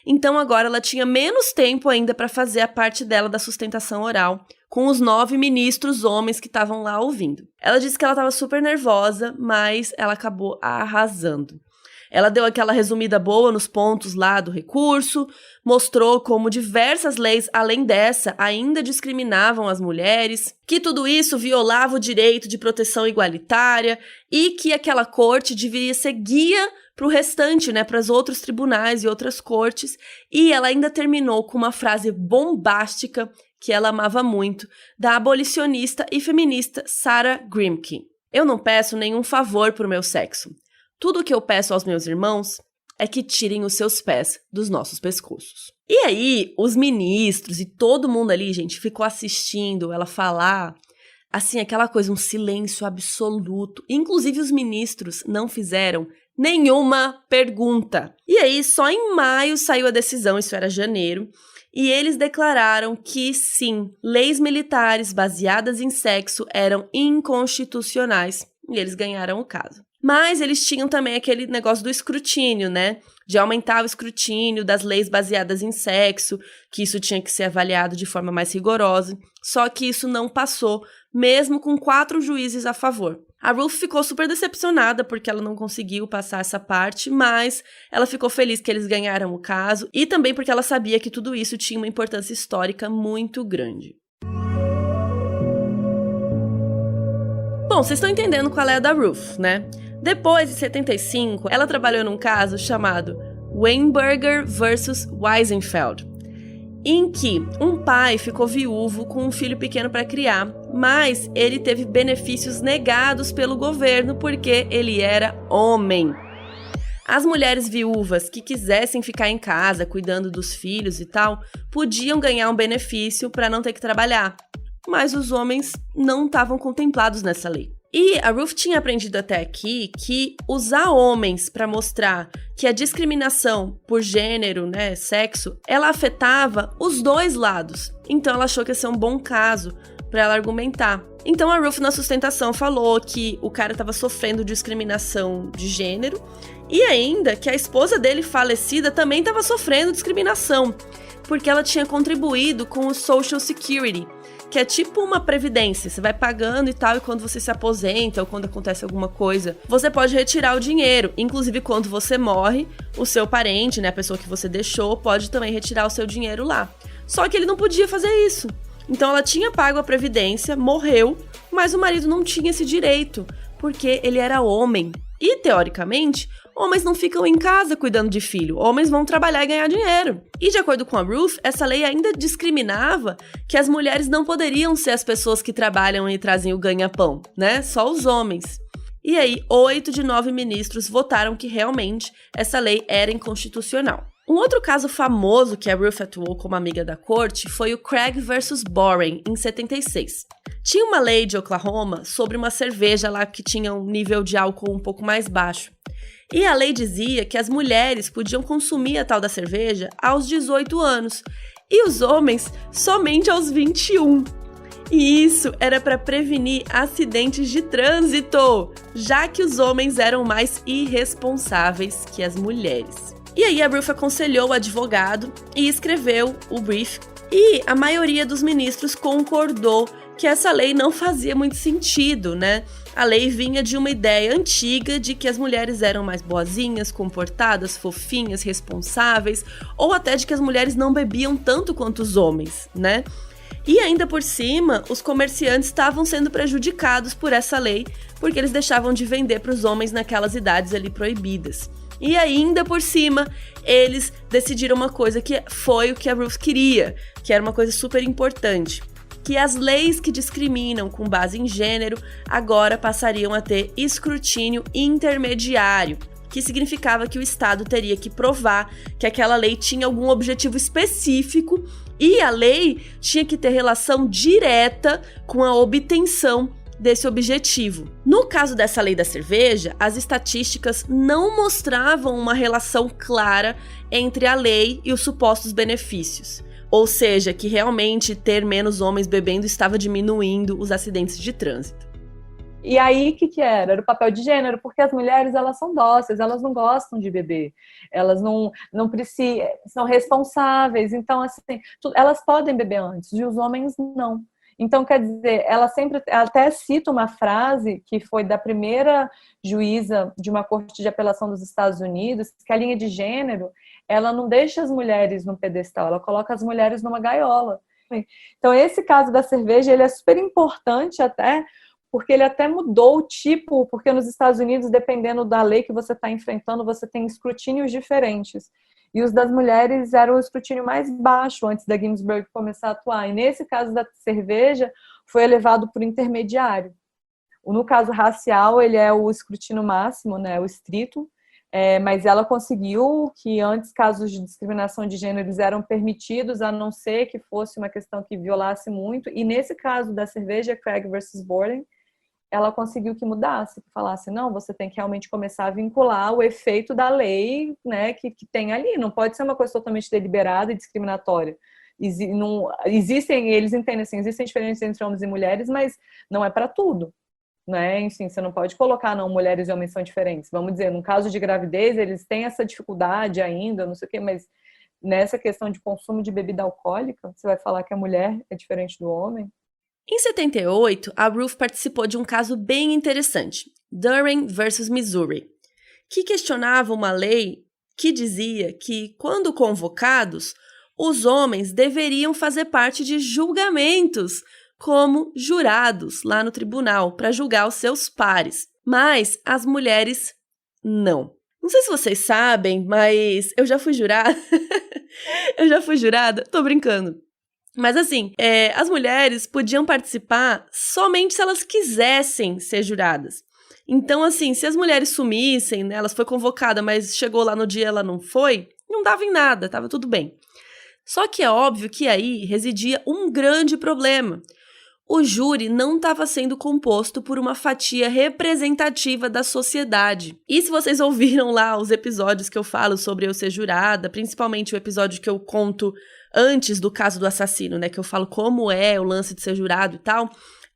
Então, agora ela tinha menos tempo ainda para fazer a parte dela da sustentação oral, com os 9 ministros homens que estavam lá ouvindo. Ela disse que ela estava super nervosa, mas ela acabou arrasando. Ela deu aquela resumida boa nos pontos lá do recurso, mostrou como diversas leis, além dessa, ainda discriminavam as mulheres, que tudo isso violava o direito de proteção igualitária e que aquela corte deveria ser guia para o restante, né, para os outros tribunais e outras cortes. E ela ainda terminou com uma frase bombástica que ela amava muito, da abolicionista e feminista Sarah Grimke. Eu não peço nenhum favor pro meu sexo. Tudo o que eu peço aos meus irmãos é que tirem os seus pés dos nossos pescoços. E aí, os ministros e todo mundo ali, gente, ficou assistindo ela falar, assim, aquela coisa, um silêncio absoluto. Inclusive, os ministros não fizeram nenhuma pergunta. E aí, só em maio saiu a decisão, isso era janeiro, e eles declararam que, sim, leis militares baseadas em sexo eram inconstitucionais, e eles ganharam o caso. Mas eles tinham também aquele negócio do escrutínio, né? De aumentar o escrutínio das leis baseadas em sexo, que isso tinha que ser avaliado de forma mais rigorosa. Só que isso não passou, mesmo com 4 juízes a favor. A Ruth ficou super decepcionada porque ela não conseguiu passar essa parte, mas ela ficou feliz que eles ganharam o caso e também porque ela sabia que tudo isso tinha uma importância histórica muito grande. Bom, vocês estão entendendo qual é a da Ruth, né? Depois, em 75, ela trabalhou num caso chamado Weinberger versus Weisenfeld, em que um pai ficou viúvo com um filho pequeno para criar, mas ele teve benefícios negados pelo governo porque ele era homem. As mulheres viúvas que quisessem ficar em casa cuidando dos filhos e tal, podiam ganhar um benefício para não ter que trabalhar, mas os homens não estavam contemplados nessa lei. E a Ruth tinha aprendido até aqui que usar homens para mostrar que a discriminação por gênero, né, sexo, ela afetava os dois lados. Então ela achou que ia ser um bom caso para ela argumentar. Então a Ruth na sustentação falou que o cara estava sofrendo discriminação de gênero e ainda que a esposa dele falecida também estava sofrendo discriminação, porque ela tinha contribuído com o Social Security, que é tipo uma previdência, você vai pagando e tal, e quando você se aposenta ou quando acontece alguma coisa, você pode retirar o dinheiro. Inclusive, quando você morre, o seu parente, né, a pessoa que você deixou, pode também retirar o seu dinheiro lá. Só que ele não podia fazer isso. Então ela tinha pago a previdência, morreu, mas o marido não tinha esse direito, porque ele era homem. E, teoricamente, homens não ficam em casa cuidando de filho, homens vão trabalhar e ganhar dinheiro. E de acordo com a Ruth, essa lei ainda discriminava que as mulheres não poderiam ser as pessoas que trabalham e trazem o ganha-pão, né? Só os homens. E aí, 8 de 9 ministros votaram que realmente essa lei era inconstitucional. Um outro caso famoso que a Ruth atuou como amiga da corte foi o Craig versus Boren, em 76. Tinha uma lei de Oklahoma sobre uma cerveja lá que tinha um nível de álcool um pouco mais baixo. E a lei dizia que as mulheres podiam consumir a tal da cerveja aos 18 anos e os homens somente aos 21. E isso era para prevenir acidentes de trânsito, já que os homens eram mais irresponsáveis que as mulheres. E aí a Ruth aconselhou o advogado e escreveu o brief, e a maioria dos ministros concordou que essa lei não fazia muito sentido, né? A lei vinha de uma ideia antiga de que as mulheres eram mais boazinhas, comportadas, fofinhas, responsáveis, ou até de que as mulheres não bebiam tanto quanto os homens, né? E ainda por cima, os comerciantes estavam sendo prejudicados por essa lei, porque eles deixavam de vender para os homens naquelas idades ali proibidas. E ainda por cima, eles decidiram uma coisa que foi o que a Ruth queria, que era uma coisa super importante, que as leis que discriminam com base em gênero agora passariam a ter escrutínio intermediário, que significava que o Estado teria que provar que aquela lei tinha algum objetivo específico e a lei tinha que ter relação direta com a obtenção desse objetivo. No caso dessa lei da cerveja, as estatísticas não mostravam uma relação clara entre a lei e os supostos benefícios. Ou seja, que realmente ter menos homens bebendo estava diminuindo os acidentes de trânsito. E aí, o que era? Era o papel de gênero, porque as mulheres, elas são dóceis, elas não gostam de beber, elas não precisam, são responsáveis, então, assim, elas podem beber antes, e os homens não. Então, quer dizer, ela até cita uma frase que foi da primeira juíza de uma corte de apelação dos Estados Unidos, que a linha de gênero, ela não deixa as mulheres no pedestal, ela coloca as mulheres numa gaiola. Então, esse caso da cerveja, ele é super importante até, porque ele até mudou o tipo, porque nos Estados Unidos, dependendo da lei que você está enfrentando, você tem escrutínios diferentes. E os das mulheres eram o escrutínio mais baixo antes da Ginsburg começar a atuar. E nesse caso da cerveja, foi elevado por intermediário. No caso racial, ele é o escrutínio máximo, né, o estrito, mas ela conseguiu que antes casos de discriminação de gênero eles eram permitidos, a não ser que fosse uma questão que violasse muito. E nesse caso da cerveja, Craig versus Boren, ela conseguiu que mudasse, que falasse, não, você tem que realmente começar a vincular o efeito da lei, né, que tem ali, não pode ser uma coisa totalmente deliberada e discriminatória. Eles entendem assim, existem diferenças entre homens e mulheres, mas não é para tudo, né, enfim, você não pode colocar, não, mulheres e homens são diferentes, vamos dizer, no caso de gravidez, eles têm essa dificuldade ainda, não sei o quê, mas nessa questão de consumo de bebida alcoólica, você vai falar que a mulher é diferente do homem? Em 78, a Ruth participou de um caso bem interessante, Durham versus Missouri, que questionava uma lei que dizia que, quando convocados, os homens deveriam fazer parte de julgamentos como jurados lá no tribunal para julgar os seus pares, mas as mulheres não. Não sei se vocês sabem, mas eu já fui jurada. Eu já fui jurada? Tô brincando. Mas assim, as mulheres podiam participar somente se elas quisessem ser juradas. Então, assim, se as mulheres sumissem, né, elas foi convocada, mas chegou lá no dia e ela não foi, não dava em nada, tava tudo bem. Só que é óbvio que aí residia um grande problema. O júri não estava sendo composto por uma fatia representativa da sociedade. E se vocês ouviram lá os episódios que eu falo sobre eu ser jurada, principalmente o episódio que eu conto antes do caso do assassino, né, que eu falo como é o lance de ser jurado e tal,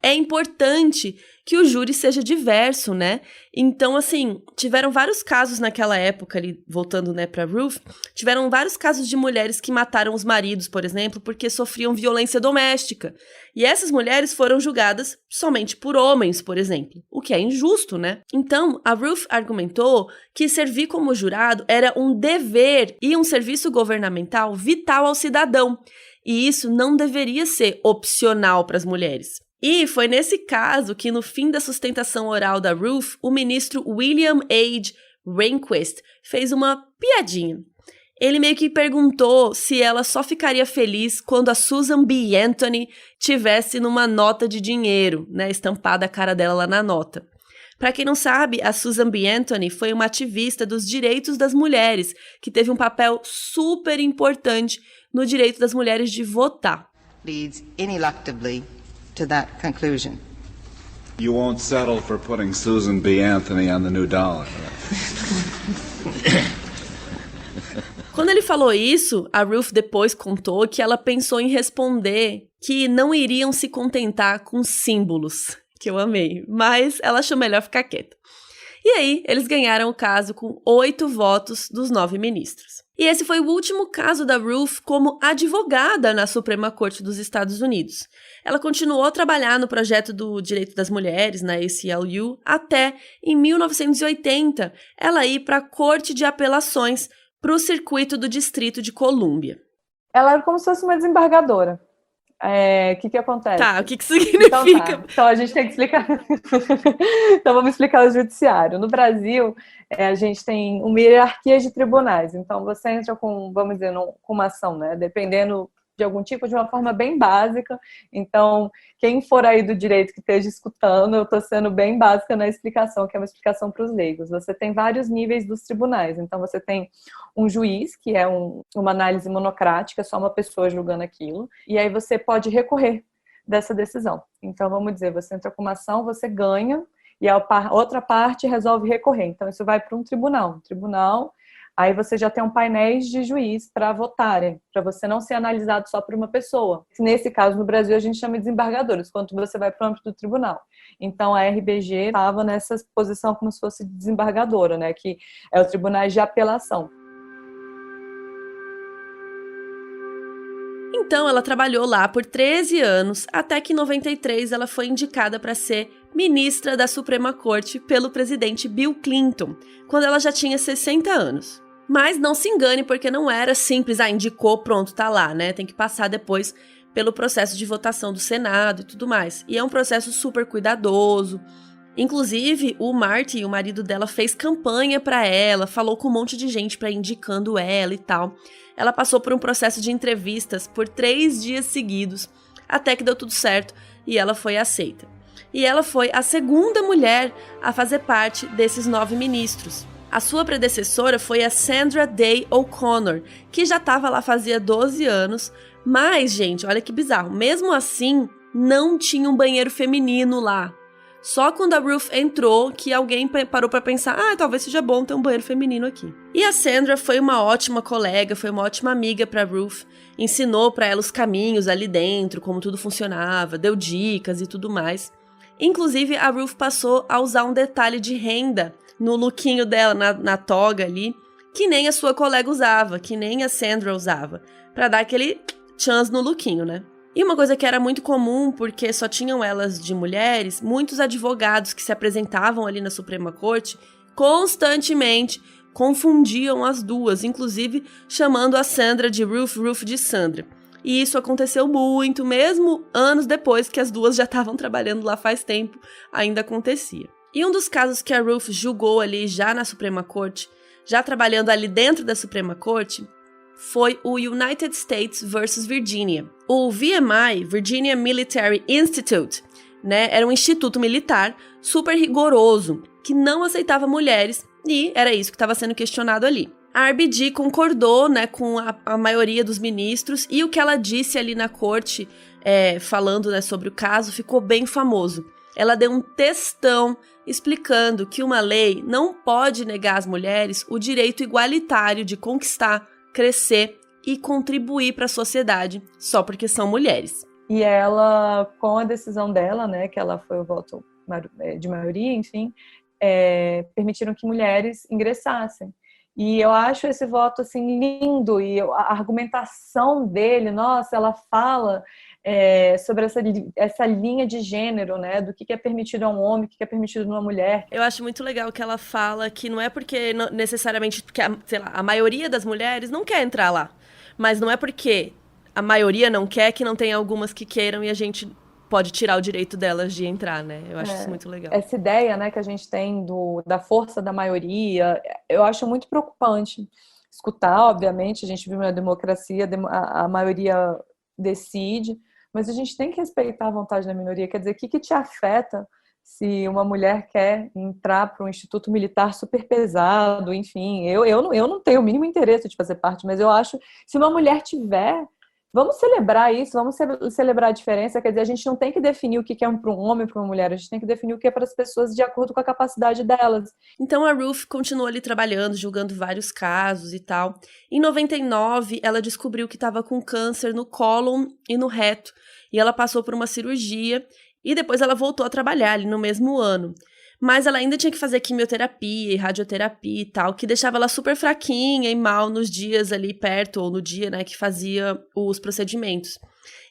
é importante que o júri seja diverso, né? Então, assim, tiveram vários casos naquela época, ali, voltando, né, pra Ruth, tiveram vários casos de mulheres que mataram os maridos, por exemplo, porque sofriam violência doméstica. E essas mulheres foram julgadas somente por homens, por exemplo, o que é injusto, né? Então, a Ruth argumentou que servir como jurado era um dever e um serviço governamental vital ao cidadão, e isso não deveria ser opcional para as mulheres. E foi nesse caso que, no fim da sustentação oral da Ruth, o ministro William H. Rehnquist fez uma piadinha. Ele meio que perguntou se ela só ficaria feliz quando a Susan B. Anthony tivesse numa nota de dinheiro, né, estampada a cara dela lá na nota. Para quem não sabe, a Susan B. Anthony foi uma ativista dos direitos das mulheres, que teve um papel super importante no direito das mulheres de votar. Leads ineluctably to that conclusion. You won't settle for putting Susan B. Anthony on the new dollar. Quando ele falou isso, a Ruth depois contou que ela pensou em responder que não iriam se contentar com símbolos, que eu amei, mas ela achou melhor ficar quieta. E aí, eles ganharam o caso com 8 votos dos 9 ministros. E esse foi o último caso da Ruth como advogada na Suprema Corte dos Estados Unidos. Ela continuou a trabalhar no projeto do direito das mulheres, na ACLU, até, em 1980, ela ir para a Corte de Apelações para o Circuito do Distrito de Colômbia. Ela era como se fosse uma desembargadora. O que acontece? Tá, o que significa? Então a gente tem que explicar. Então vamos explicar o judiciário. No Brasil, a gente tem uma hierarquia de tribunais. Então você entra com, vamos dizer, com uma ação, né? Dependendo de algum tipo, de uma forma bem básica. Então, quem for aí do direito que esteja escutando, eu estou sendo bem básica na explicação, que é uma explicação para os leigos. Você tem vários níveis dos tribunais. Então, você tem um juiz, que é uma análise monocrática, só uma pessoa julgando aquilo, e aí você pode recorrer dessa decisão. Então, vamos dizer, você entra com uma ação, você ganha, e a outra parte resolve recorrer. Então, isso vai para um tribunal. Aí você já tem um painel de juiz para votarem, para você não ser analisado só por uma pessoa. Nesse caso, no Brasil, a gente chama de desembargadores, quando você vai para o âmbito do tribunal. Então, a RBG estava nessa posição como se fosse desembargadora, né, que é o Tribunal de Apelação. Então, ela trabalhou lá por 13 anos, até que em 93 ela foi indicada para ser ministra da Suprema Corte pelo presidente Bill Clinton, quando ela já tinha 60 anos. Mas não se engane, porque não era simples, indicou, pronto, tá lá, né? Tem que passar depois pelo processo de votação do Senado e tudo mais. E é um processo super cuidadoso. Inclusive, o Marty, o marido dela, fez campanha pra ela, falou com um monte de gente pra ir indicando ela e tal. Ela passou por um processo de entrevistas por 3 dias seguidos, até que deu tudo certo e ela foi aceita. E ela foi a segunda mulher a fazer parte desses 9 ministros. A sua predecessora foi a Sandra Day O'Connor, que já estava lá fazia 12 anos, mas, gente, olha que bizarro, mesmo assim, não tinha um banheiro feminino lá. Só quando a Ruth entrou que alguém parou para pensar, talvez seja bom ter um banheiro feminino aqui. E a Sandra foi uma ótima colega, foi uma ótima amiga para Ruth, ensinou para ela os caminhos ali dentro, como tudo funcionava, deu dicas e tudo mais. Inclusive, a Ruth passou a usar um detalhe de renda no lookinho dela, na toga ali, que nem a sua colega usava, que nem a Sandra usava, pra dar aquele chance no lookinho, né? E uma coisa que era muito comum, porque só tinham elas de mulheres, muitos advogados que se apresentavam ali na Suprema Corte constantemente confundiam as duas, inclusive chamando a Sandra de Ruth de Sandra. E isso aconteceu muito, mesmo anos depois que as duas já estavam trabalhando lá faz tempo, ainda acontecia. E um dos casos que a Ruth julgou ali já na Suprema Corte, já trabalhando ali dentro da Suprema Corte, foi o United States versus Virginia. O VMI, Virginia Military Institute, né, era um instituto militar super rigoroso, que não aceitava mulheres, e era isso que estava sendo questionado ali. A RBG concordou, né, com a maioria dos ministros, e o que ela disse ali na corte, falando, né, sobre o caso, ficou bem famoso. Ela deu um textão explicando que uma lei não pode negar às mulheres o direito igualitário de conquistar, crescer e contribuir para a sociedade só porque são mulheres. E ela, com a decisão dela, né, que ela foi o voto de maioria, enfim, permitiram que mulheres ingressassem. E eu acho esse voto assim lindo, e a argumentação dele, nossa, ela fala sobre essa linha de gênero, né, do que é permitido a um homem, o que é permitido a uma mulher. Eu acho muito legal que ela fala que não é porque necessariamente porque a maioria das mulheres não quer entrar lá, mas não é porque a maioria não quer que não tem algumas que queiram e a gente pode tirar o direito delas de entrar, né? Eu acho isso muito legal. Essa ideia, né, que a gente tem da força da maioria, eu acho muito preocupante escutar, obviamente, a gente vive uma democracia, a maioria decide, mas a gente tem que respeitar a vontade da minoria. Quer dizer, o que te afeta se uma mulher quer entrar para um instituto militar super pesado, enfim, eu não tenho o mínimo interesse de fazer parte, mas eu acho que se uma mulher tiver, vamos celebrar isso, vamos celebrar a diferença. Quer dizer, a gente não tem que definir o que é para um homem e para uma mulher, a gente tem que definir o que é para as pessoas de acordo com a capacidade delas. Então a Ruth continuou ali trabalhando, julgando vários casos e tal. Em 99, ela descobriu que estava com câncer no cólon e no reto, e ela passou por uma cirurgia, e depois ela voltou a trabalhar ali no mesmo ano. Mas ela ainda tinha que fazer quimioterapia e radioterapia e tal, que deixava ela super fraquinha e mal nos dias ali perto, ou no dia, né, que fazia os procedimentos.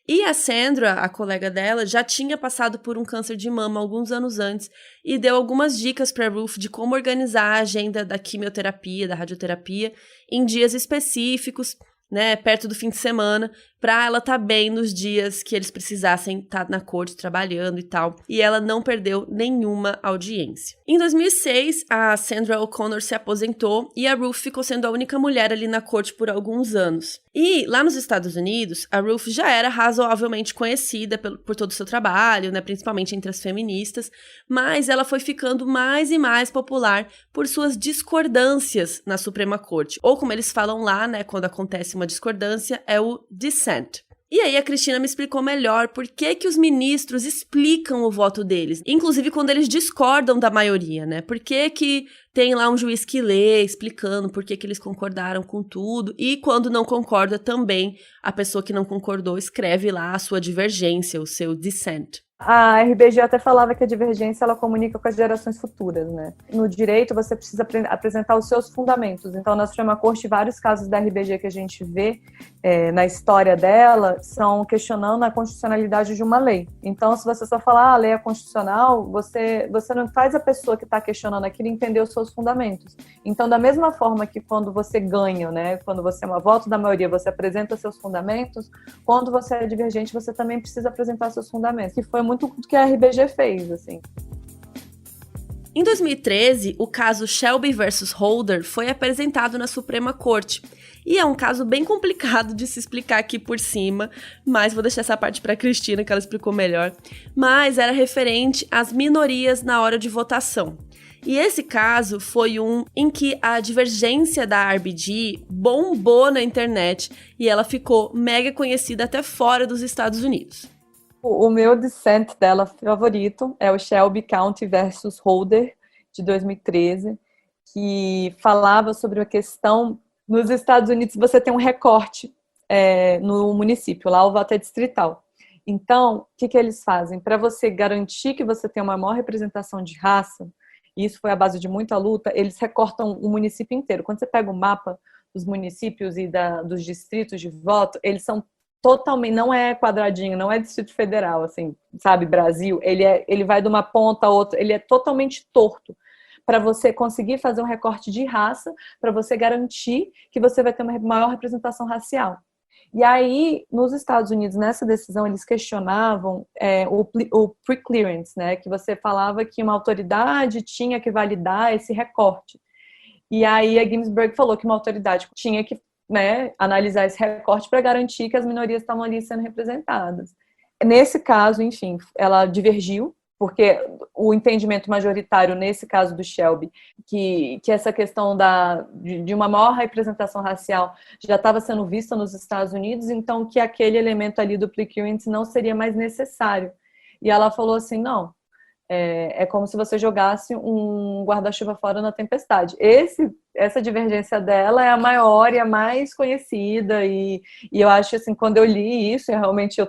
E a Sandra, a colega dela, já tinha passado por um câncer de mama alguns anos antes e deu algumas dicas para Ruth de como organizar a agenda da quimioterapia, da radioterapia, em dias específicos, né, perto do fim de semana, pra ela tá bem nos dias que eles precisassem estar na corte trabalhando e tal. E ela não perdeu nenhuma audiência. Em 2006, a Sandra O'Connor se aposentou e a Ruth ficou sendo a única mulher ali na corte por alguns anos. E lá nos Estados Unidos, a Ruth já era razoavelmente conhecida por todo o seu trabalho, né, principalmente entre as feministas, mas ela foi ficando mais e mais popular por suas discordâncias na Suprema Corte. Ou como eles falam lá, né, quando acontece uma discordância, é o dissent. E aí a Cristina me explicou melhor por que os ministros explicam o voto deles, inclusive quando eles discordam da maioria, né? Por que tem lá um juiz que lê explicando por que eles concordaram com tudo, e quando não concorda também, a pessoa que não concordou escreve lá a sua divergência, o seu dissent. A RBG até falava que a divergência ela comunica com as gerações futuras, né? No direito você precisa apresentar os seus fundamentos. Então, na Suprema Corte, vários casos da RBG que a gente vê na história dela são questionando a constitucionalidade de uma lei. Então, se você só falar a lei é constitucional, você não faz a pessoa que está questionando aquilo entender os seus fundamentos. Então, da mesma forma que quando você ganha, né? Quando você é uma voto da maioria, você apresenta seus fundamentos, quando você é divergente, você também precisa apresentar seus fundamentos. Que foi muito do que a RBG fez, assim. Em 2013, o caso Shelby versus Holder foi apresentado na Suprema Corte. E é um caso bem complicado de se explicar aqui por cima, mas vou deixar essa parte para a Cristina, que ela explicou melhor. Mas era referente às minorias na hora de votação. E esse caso foi um em que a divergência da RBG bombou na internet e ela ficou mega conhecida até fora dos Estados Unidos. O meu dissent dela favorito é o Shelby County versus Holder, de 2013, que falava sobre a questão, nos Estados Unidos você tem um recorte no município, lá o voto é distrital. Então, o que eles fazem? Para você garantir que você tem uma maior representação de raça, e isso foi a base de muita luta, eles recortam o município inteiro. Quando você pega o mapa dos municípios e dos distritos de voto, eles são totalmente, não é quadradinho, não é Distrito Federal, assim, sabe, Brasil, ele vai de uma ponta a outra, ele é totalmente torto, para você conseguir fazer um recorte de raça, para você garantir que você vai ter uma maior representação racial. E aí, nos Estados Unidos, nessa decisão, eles questionavam o pre-clearance, né, que você falava que uma autoridade tinha que validar esse recorte. E aí a Ginsburg falou que uma autoridade tinha que, né, analisar esse recorte para garantir que as minorias estavam ali sendo representadas. Nesse caso, enfim, ela divergiu, porque o entendimento majoritário, nesse caso do Shelby, que essa questão de uma maior representação racial já estava sendo vista nos Estados Unidos, então que aquele elemento ali do pre-clearance não seria mais necessário. E ela falou assim, não, é como se você jogasse um guarda-chuva fora na tempestade. Essa divergência dela é a maior e a mais conhecida, e eu acho assim, quando eu li isso, realmente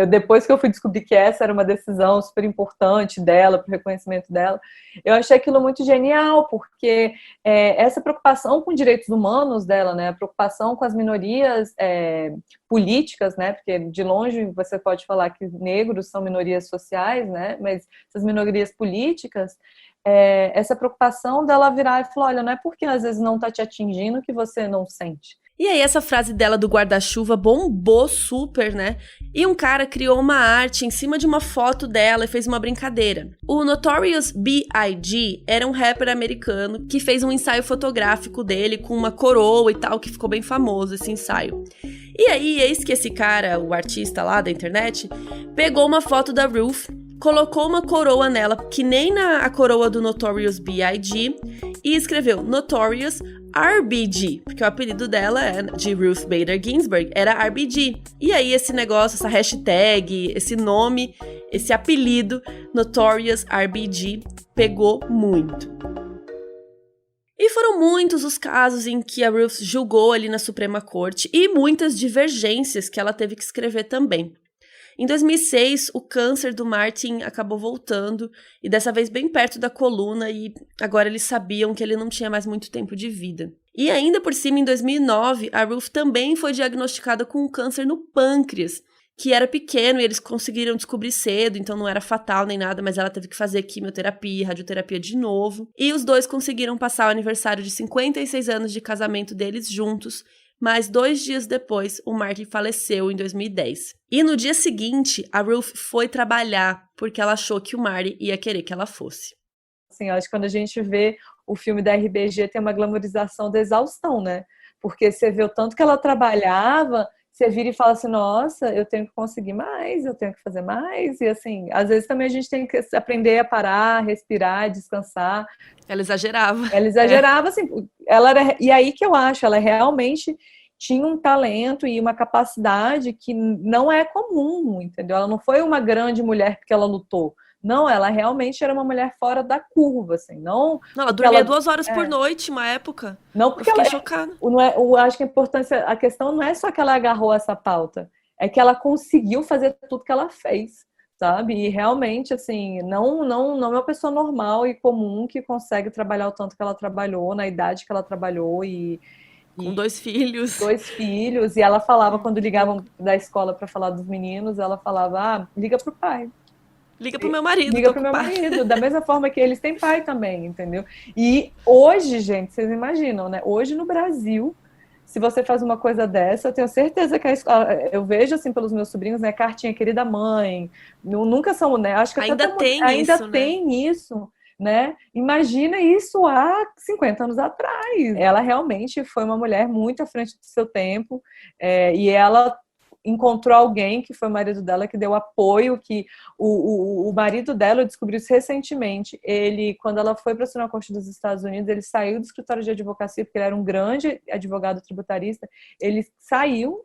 depois que eu fui descobrir que essa era uma decisão super importante dela, para o reconhecimento dela, eu achei aquilo muito genial, porque essa preocupação com direitos humanos dela, né, a preocupação com as minorias políticas, né, porque de longe você pode falar que negros são minorias sociais, né, mas essas minorias políticas, essa preocupação dela virar e falar, olha, não é porque às vezes não está te atingindo que você não sente. E aí essa frase dela do guarda-chuva bombou super, né? E um cara criou uma arte em cima de uma foto dela e fez uma brincadeira. O Notorious B.I.G. era um rapper americano que fez um ensaio fotográfico dele com uma coroa e tal, que ficou bem famoso esse ensaio. E aí, eis que esse cara, o artista lá da internet, pegou uma foto da Ruth, colocou uma coroa nela, que nem a coroa do Notorious B.I.G., e escreveu Notorious RBG, porque o apelido dela de Ruth Bader Ginsburg era RBG. E aí esse negócio, essa hashtag, esse nome, esse apelido, Notorious RBG, pegou muito. E foram muitos os casos em que a Ruth julgou ali na Suprema Corte e muitas divergências que ela teve que escrever também. Em 2006, o câncer do Martin acabou voltando, e dessa vez bem perto da coluna, e agora eles sabiam que ele não tinha mais muito tempo de vida. E ainda por cima, em 2009, a Ruth também foi diagnosticada com um câncer no pâncreas, que era pequeno e eles conseguiram descobrir cedo, então não era fatal nem nada, mas ela teve que fazer quimioterapia, radioterapia de novo. E os dois conseguiram passar o aniversário de 56 anos de casamento deles juntos, mas 2 dias depois, o Martin faleceu em 2010. E no dia seguinte, a Ruth foi trabalhar, porque ela achou que o Marty ia querer que ela fosse. Assim, acho que quando a gente vê o filme da RBG, tem uma glamorização da exaustão, né? Porque você vê o tanto que ela trabalhava, você vira e fala assim, nossa, eu tenho que conseguir mais, eu tenho que fazer mais. E assim, às vezes também a gente tem que aprender a parar, respirar, descansar. Ela exagerava. Ela exagerava, assim, e aí que eu acho, ela realmente tinha um talento e uma capacidade que não é comum, entendeu? Ela não foi uma grande mulher porque ela lutou. Não, ela realmente era uma mulher fora da curva, assim. Não, ela dormia 2 horas por noite, uma época. Não, porque eu fiquei chocada. Acho que a questão não é só que ela agarrou essa pauta, é que ela conseguiu fazer tudo que ela fez, sabe? E realmente, assim, não é uma pessoa normal e comum que consegue trabalhar o tanto que ela trabalhou, na idade que ela trabalhou com 2 filhos. 2 filhos, e ela falava, quando ligavam da escola para falar dos meninos, ela falava, liga pro pai. Liga pro meu marido. Liga pro meu marido, da mesma forma que eles têm pai também, entendeu? E hoje, gente, vocês imaginam, né? Hoje no Brasil, se você faz uma coisa dessa, eu tenho certeza que a escola, eu vejo assim pelos meus sobrinhos, né? Cartinha querida mãe, nunca são, né? Acho que ainda tem isso, né? Imagina isso há 50 anos atrás. Ela realmente foi uma mulher muito à frente do seu tempo, e ela encontrou alguém, que foi o marido dela, que deu apoio, que o marido dela, eu descobri isso recentemente, ele, quando ela foi para a Suprema Corte dos Estados Unidos, ele saiu do escritório de advocacia, porque ele era um grande advogado tributarista, ele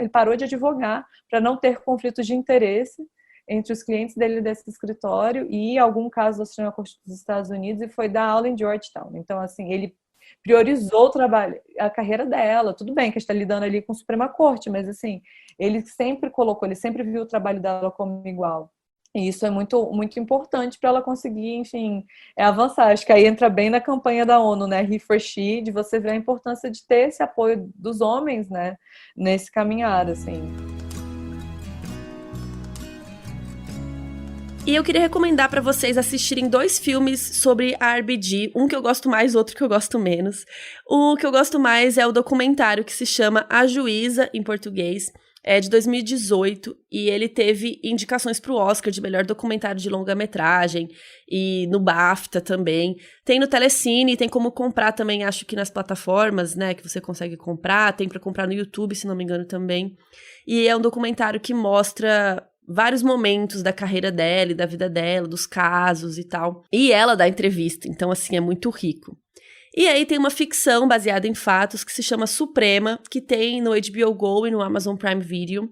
parou de advogar para não ter conflitos de interesse entre os clientes dele desse escritório e algum caso da Suprema Corte dos Estados Unidos, e foi dar aula em Georgetown. Então, assim, ele priorizou o trabalho, a carreira dela. Tudo bem que a gente está lidando ali com a Suprema Corte, mas assim, ele sempre viu o trabalho dela como igual. E isso é muito, muito importante para ela conseguir, enfim, avançar. Acho que aí entra bem na campanha da ONU, né? He for She, de você ver a importância de ter esse apoio dos homens, né? Nesse caminhar, assim. E eu queria recomendar pra vocês assistirem 2 filmes sobre a RBG, um que eu gosto mais, outro que eu gosto menos. O que eu gosto mais é o documentário que se chama A Juíza, em português, é de 2018, e ele teve indicações pro Oscar de melhor documentário de longa-metragem, e no BAFTA também. Tem no Telecine, tem como comprar também, acho que nas plataformas, né, que você consegue comprar, tem pra comprar no YouTube, se não me engano, também. E é um documentário que mostra vários momentos da carreira dela e da vida dela, dos casos e tal. E ela dá entrevista, então, assim, é muito rico. E aí tem uma ficção baseada em fatos que se chama Suprema, que tem no HBO Go e no Amazon Prime Video,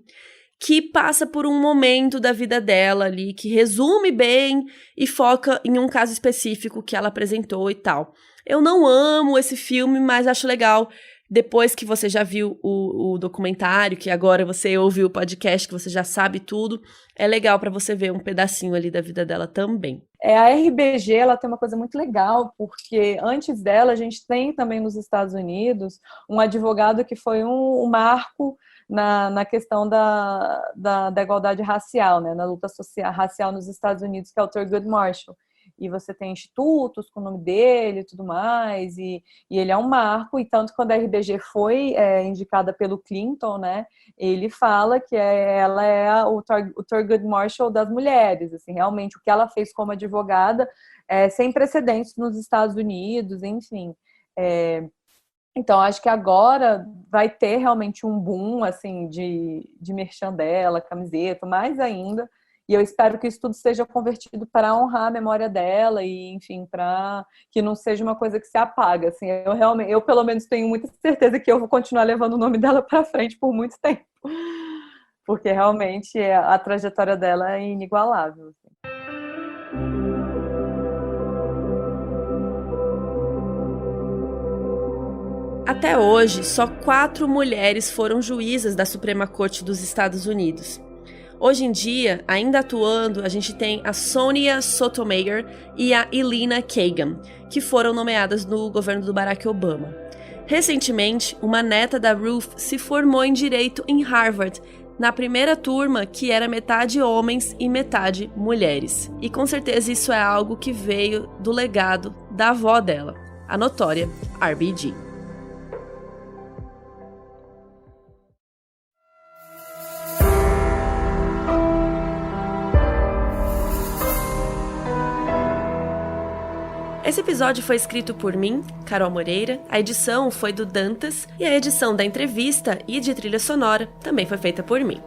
que passa por um momento da vida dela ali, que resume bem e foca em um caso específico que ela apresentou e tal. Eu não amo esse filme, mas acho legal. Depois que você já viu o documentário, que agora você ouviu o podcast, que você já sabe tudo, é legal para você ver um pedacinho ali da vida dela também. A RBG, ela tem uma coisa muito legal, porque antes dela, a gente tem também nos Estados Unidos um advogado que foi um marco na questão da igualdade racial, né, na luta racial nos Estados Unidos, que é o Thurgood Marshall. E você tem institutos com o nome dele e tudo mais, e ele é um marco, e tanto quando a RBG foi indicada pelo Clinton, né, ele fala que ela é o Thurgood Marshall das mulheres, assim, realmente o que ela fez como advogada sem precedentes nos Estados Unidos, enfim. Então, acho que agora vai ter realmente um boom, assim, de merchan dela, camiseta, mais ainda. E eu espero que isso tudo seja convertido para honrar a memória dela e, enfim, para que não seja uma coisa que se apaga. Assim, eu pelo menos tenho muita certeza que eu vou continuar levando o nome dela para frente por muito tempo, porque realmente a trajetória dela é inigualável. Assim. Até hoje, só 4 mulheres foram juízas da Suprema Corte dos Estados Unidos. Hoje em dia, ainda atuando, a gente tem a Sonia Sotomayor e a Elena Kagan, que foram nomeadas no governo do Barack Obama. Recentemente, uma neta da Ruth se formou em Direito em Harvard, na primeira turma que era metade homens e metade mulheres. E com certeza isso é algo que veio do legado da avó dela, a notória RBG. Esse episódio foi escrito por mim, Carol Moreira, a edição foi do Dantas e a edição da entrevista e de trilha sonora também foi feita por mim.